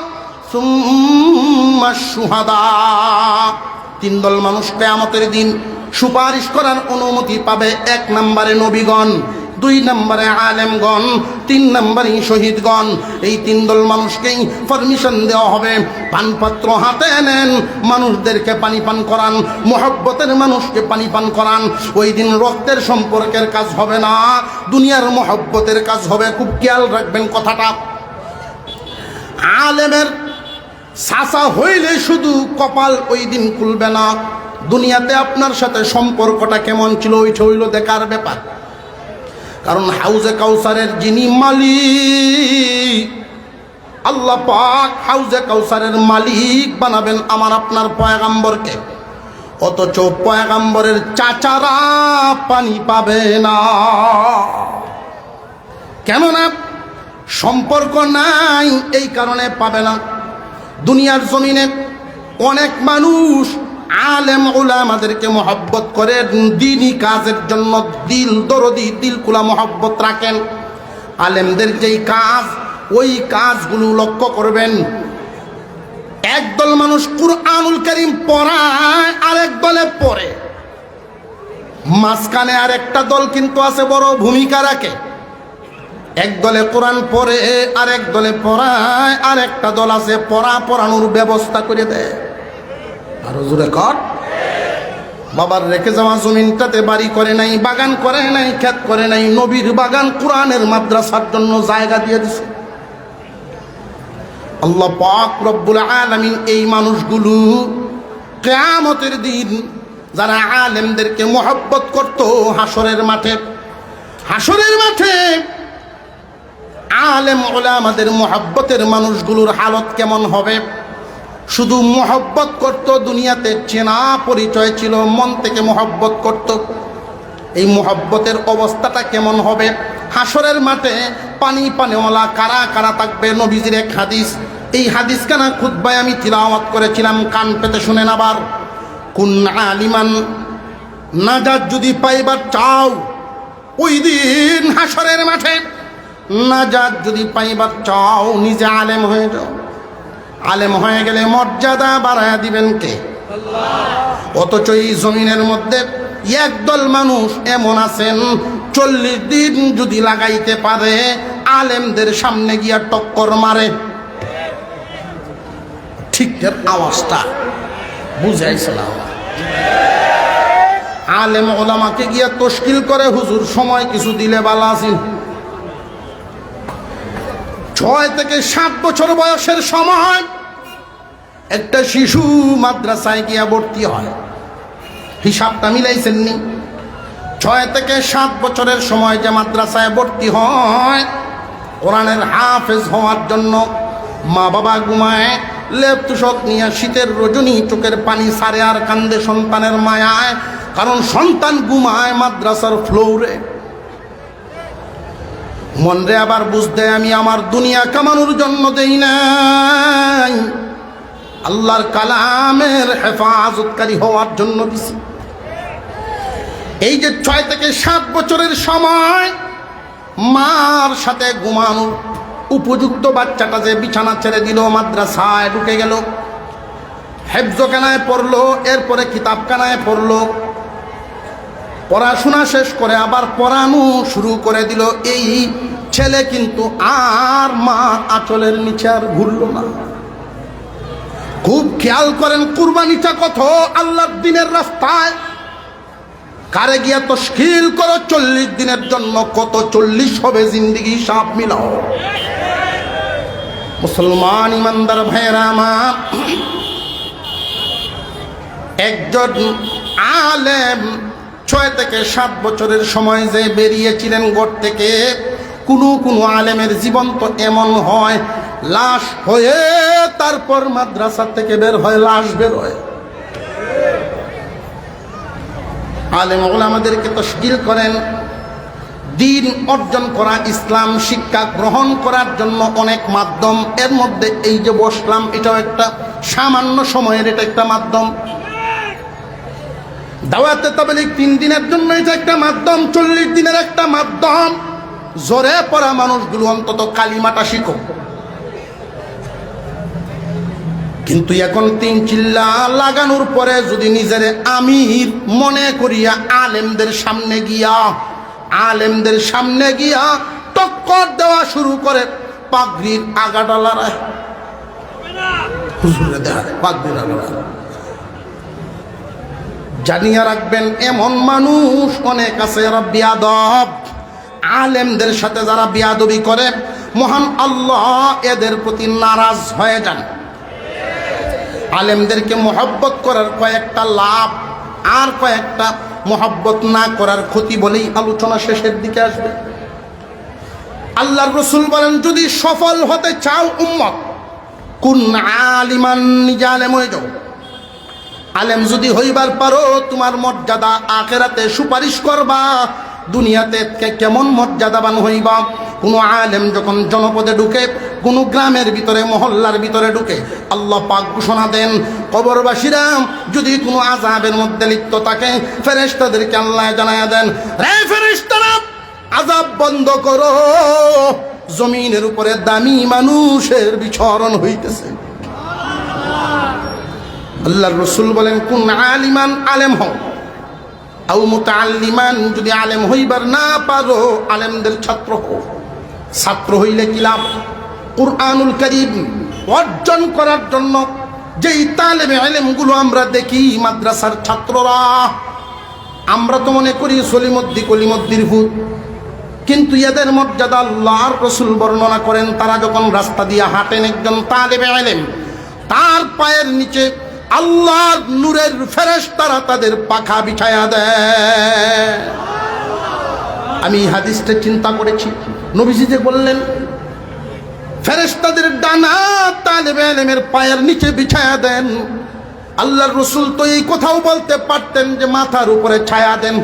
ثم الشهداء। 3 দল মানুষ কিয়ামতের দিন সুপারিশ করার অনুমতি পাবে। 1 নম্বরে নবীগণ, 2 নম্বরে আলেমগণ, 3 নম্বরে শহীদগণ। এই 3 দল মানুষকেই পারমিশন দেওয়া হবে, পানপাত্র হাতে নেন, মানুষদেরকে পানি পান করান, মহব্বতের মানুষকে পানি পান করান। ওই দিন রক্তের সম্পর্কের কাজ হবে না, দুনিয়ার মহব্বতের কাজ হবে। খুব খেয়াল রাখবেন কথাটা। আলেমের সাসা হইলে শুধু কপাল ওই দিন খুলবে না, দুনিয়াতে আপনার সাথে সম্পর্কটা কেমন ছিল ওইটা হইল দেখার ব্যাপার। কারণ হাউজে কাউসারের যিনি মালিক, আল্লাহ পাক হাউজে কাউসারের মালিক বানাবেন আমার আপনার পয়গম্বরকে, অথচ পয়গম্বরের চাচারা পানি পাবে না। কেননা সম্পর্ক নাই, এই কারণে পাবে না। দুনিয়ার জমিনে অনেক মানুষ আলেম উলামাদেরকে মহব্বত করে, দ্বীনি কাজের জন্য দিল দরদি, দিল কুলা মহব্বত রাখেন। আলেমদের যেই কাজ, ওই কাজগুলো লক্ষ্য করবেন। একদল মানুষ কুরআনুল কারীম পড়ায়, আরেক দলে পড়ে। মাঝখানে আরেকটা দল কিন্তু আছে বড় ভূমিকা রাখে। এক দলে কোরআন পড়ে, আরেক দলে পড়ায়, আরেকটা দল আছে পড়ানোর ব্যবস্থা করে দেয়। আরো জোরে কর। বাবার রেখে যাওয়া জমিনটাতে বাড়ি করে নাই, বাগান করে নাই, ক্ষেত করে নাই, নবীর বাগান কোরআনের মাদ্রাসার জন্য জায়গা দিয়ে দিছে। আল্লাহ পাক রব্বুল আলামিন এই মানুষগুলো কিয়ামতের দিন যারা আলেমদেরকে মহব্বত করত, হাসরের মাঠে আলেম উলামাদের মহব্বতের মানুষগুলোর হালত কেমন হবে? শুধু মহব্বত করত, দুনিয়াতে চেনা পরিচয় ছিল, মন থেকে মহব্বত করত। এই মহব্বতের অবস্থাটা কেমন হবে? হাসরের মাঠে পানিওয়ালা কারা কারা থাকবে? নবীজির এক হাদিস, এই হাদিসখানা খুতবায় আমি তিলাওয়াত করেছিলাম, কান পেতে শুনেন আবার। কুন আলিমান, নাজাত যদি পাইবার চাও ওই দিন হাসরের মাঠে, নাজাত যদি পাইবার চাও নিজে আলেম হয়ে যাও। আলেম হয়ে গেলে মর্যাদা বাড়ায় দিবেন কে? আল্লাহ। অথচ এই জমিনের মধ্যে একদল মানুষ এমন আছেন 40 দিন যদি লাগাইতে পারে আলেমদের সামনে গিয়া টক্কর মারে। ঠিক এর আওয়াজটা বুঝাইছে না? আলেম ওলামাকে গিয়া তশকিল করে, হুজুর সময় কিছু দিলে ভালো আছেন। 6 থেকে 7 বছর বয়সের সময় একটা শিশু মাদ্রাসায় গিয়া ভর্তি হয়। হিসাবটা মিলাইছেননি? 6 থেকে 7 বছরের সময় যে মাদ্রাসায় ভর্তি হয়, কোরআনের হাফেজ হওয়ার জন্য মা বাবা ঘুমায়, লেপ তুষক নিয়ে শীতের রজনী চোখের পানি সারে আর কান্দে সন্তানের মায়ায়, কারণ সন্তান ঘুমায় মাদ্রাসার ফ্লোরে। মনরে আবার বুঝতে আমি আমার দুনিয়া কামানোর জন্য দেই নাই, আল্লাহর কালামের হেফাজতকারী হওয়ার জন্য দিছি। এই যে 6 থেকে 7 বছরের সময় মার সাথে ঘুমানোর উপযুক্ত বাচ্চাটা যে বিছানা ছেড়ে দিল, মাদ্রাসায় ঢুকে গেল, হেফজখানায় পড়লো, এরপরে কিতাবখানায় পড়লো, পড়াশোনা শেষ করে আবার পড়ানো শুরু করে দিল। এই ছেলে কিন্তু আর মা আঁচলের নিচে আর ঘুরল না। খুব খেয়াল করেন, কুরবানিটা কত আল্লাহর দিনের রাস্তায়। কারে গিয়া তশকিল করো 40 দিনের জন্য, কত 40 হবে জিন্দিগি হিসাব মিলাও। মুসলমান ইমানদার ভাইরা আমার, একজন আলেম 6 থেকে 7 বছরের সময় যে বেরিয়েছিলেন ঘর থেকে, কোনো আলেমের জীবন তো এমন হয় লাশ হয়ে তারপর মাদ্রাসা থেকে বের হয়, লাশ বের হয়। আলেম ওলামাদেরকে তাশকিল করেন, দিন অর্জন করা, ইসলাম শিক্ষা গ্রহণ করার জন্য অনেক মাধ্যম। এর মধ্যে এই যে বসলাম, এটাও একটা সামান্য সময়ের এটা একটা মাধ্যম। দাওয়াতে তাবলীগ 3 দিনের জন্য এটা একটা মাধ্যম, 40 দিনের একটা মাধ্যম। জোরে পড়া মানুষগুলো অন্তত কালিমাটা শিখো। কিন্তু এখন 3 চিল্লা লাগানোর পরে যদি নিজের আমির মনে করিয়া আলেমদের সামনে গিয়া টক্কর দেওয়া শুরু করে, পাগড়ির আগাটা লড়ায়, হুজুরে দেখায় পাগড়ির আগাটা। জানিয়া রাখবেন, এমন মানুষ অনেক আছে যারা বিয়াদব। আলেমদের সাথে যারা বিয়াদবি করে, মহান আল্লাহ এদের প্রতি নারাজ হয়ে যান। আলেমদেরকে মহব্বত করার কয়েকটা লাভ, আর কয়েকটা মহব্বত না করার ক্ষতি বলেই আলোচনা শেষের দিকে আসবে। আল্লাহর রাসূল বলেন, যদি সফল হতে চাও উম্মত, কুন আলিমান, নিজে আলেম হয়ে যাও। আলেম যদি হইবার পারো, তোমার মর্যাদা আখিরাতে সুপারিশ করবা। দুনিয়াতে কেমন মর্যাদাবান হইবা। কোন আলেম যখন জনপদে ঢুকে, কোন গ্রামের ভিতরে, মহল্লার ভিতরে ঢুকে, আল্লাহ পাক ঘোষণা দেন, কবরবাসীরা যদি কোনো আযাবের মধ্যে লিপ্ত থাকে, ফেরেশতাদেরকে আল্লাহ জানায়া দেন, রে ফেরেশতারা, আযাব বন্ধ করো, জমিনের উপরে দামি মানুষের বিচরণ হইতেছে। আল্লাহর রাসূল বলেন, কুন আলিমান, আলেম হও, আও মুতাআল্লিমান, যদি আলেম হইবার না পারো, আলেমদের ছাত্র হও। ছাত্র হইলে কি লাভ? কুরআনুল কারীম অর্জন করার জন্য যেই তালেবে ইলমগুলো আমরা দেখি, মাদ্রাসার ছাত্ররা, আমরা তো মনে করি সলিমদ্দি কলিমদ্দির ভূত, কিন্তু এদের মর্যাদা আল্লাহর রাসূল বর্ণনা করেন। তারা যখন রাস্তা দিয়ে হাঁটেন, একজন তালেবে ইলম, তার পায়ের নিচে আল্লাহর নূরের ফেরেশতারা তাদের পাখা বিছায়া দেয়। আমি হাদিসটা চিন্তা করেছি, নবীজি যে বললেন ফেরেশতাদের ডানা তালেবে ইলমের পায়ের নিচে বিছায়া দেন, আল্লাহর রাসূল তো এই কথাও বলতে পারতেন যে মাথার উপরে ছায়া দেন,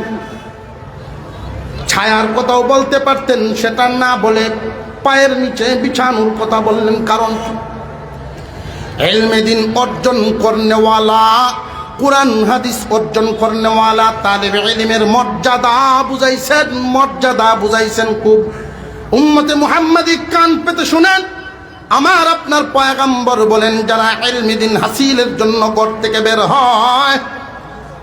ছায়ার কথাও বলতে পারতেন, সেটা না বলে পায়ের নিচে বিছানোর কথা বললেন। কারণ ইলমে দিন অর্জন করনেওয়ালা, কুরআন হাদিস অর্জন করনেওয়ালা তালেবে ইলমের মর্যাদা বুঝাইছেন খুব। উম্মতে মুহাম্মাদি কান পেতে শুনেন, আমার আপনার পয়গম্বর বলেন, যারা ইলমে দিন হাসিলের জন্য ঘর থেকে বের হয়,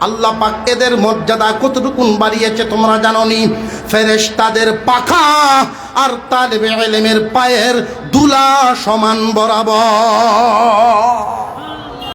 আল্লাহ পাক এদের মর্যাদা কতটুকুন বাড়িয়েছে তোমরা জানোনি? ফেরেশতাদের পাখা আর তালেবে ইলমের পায়ের দুলা সমান বরাবর।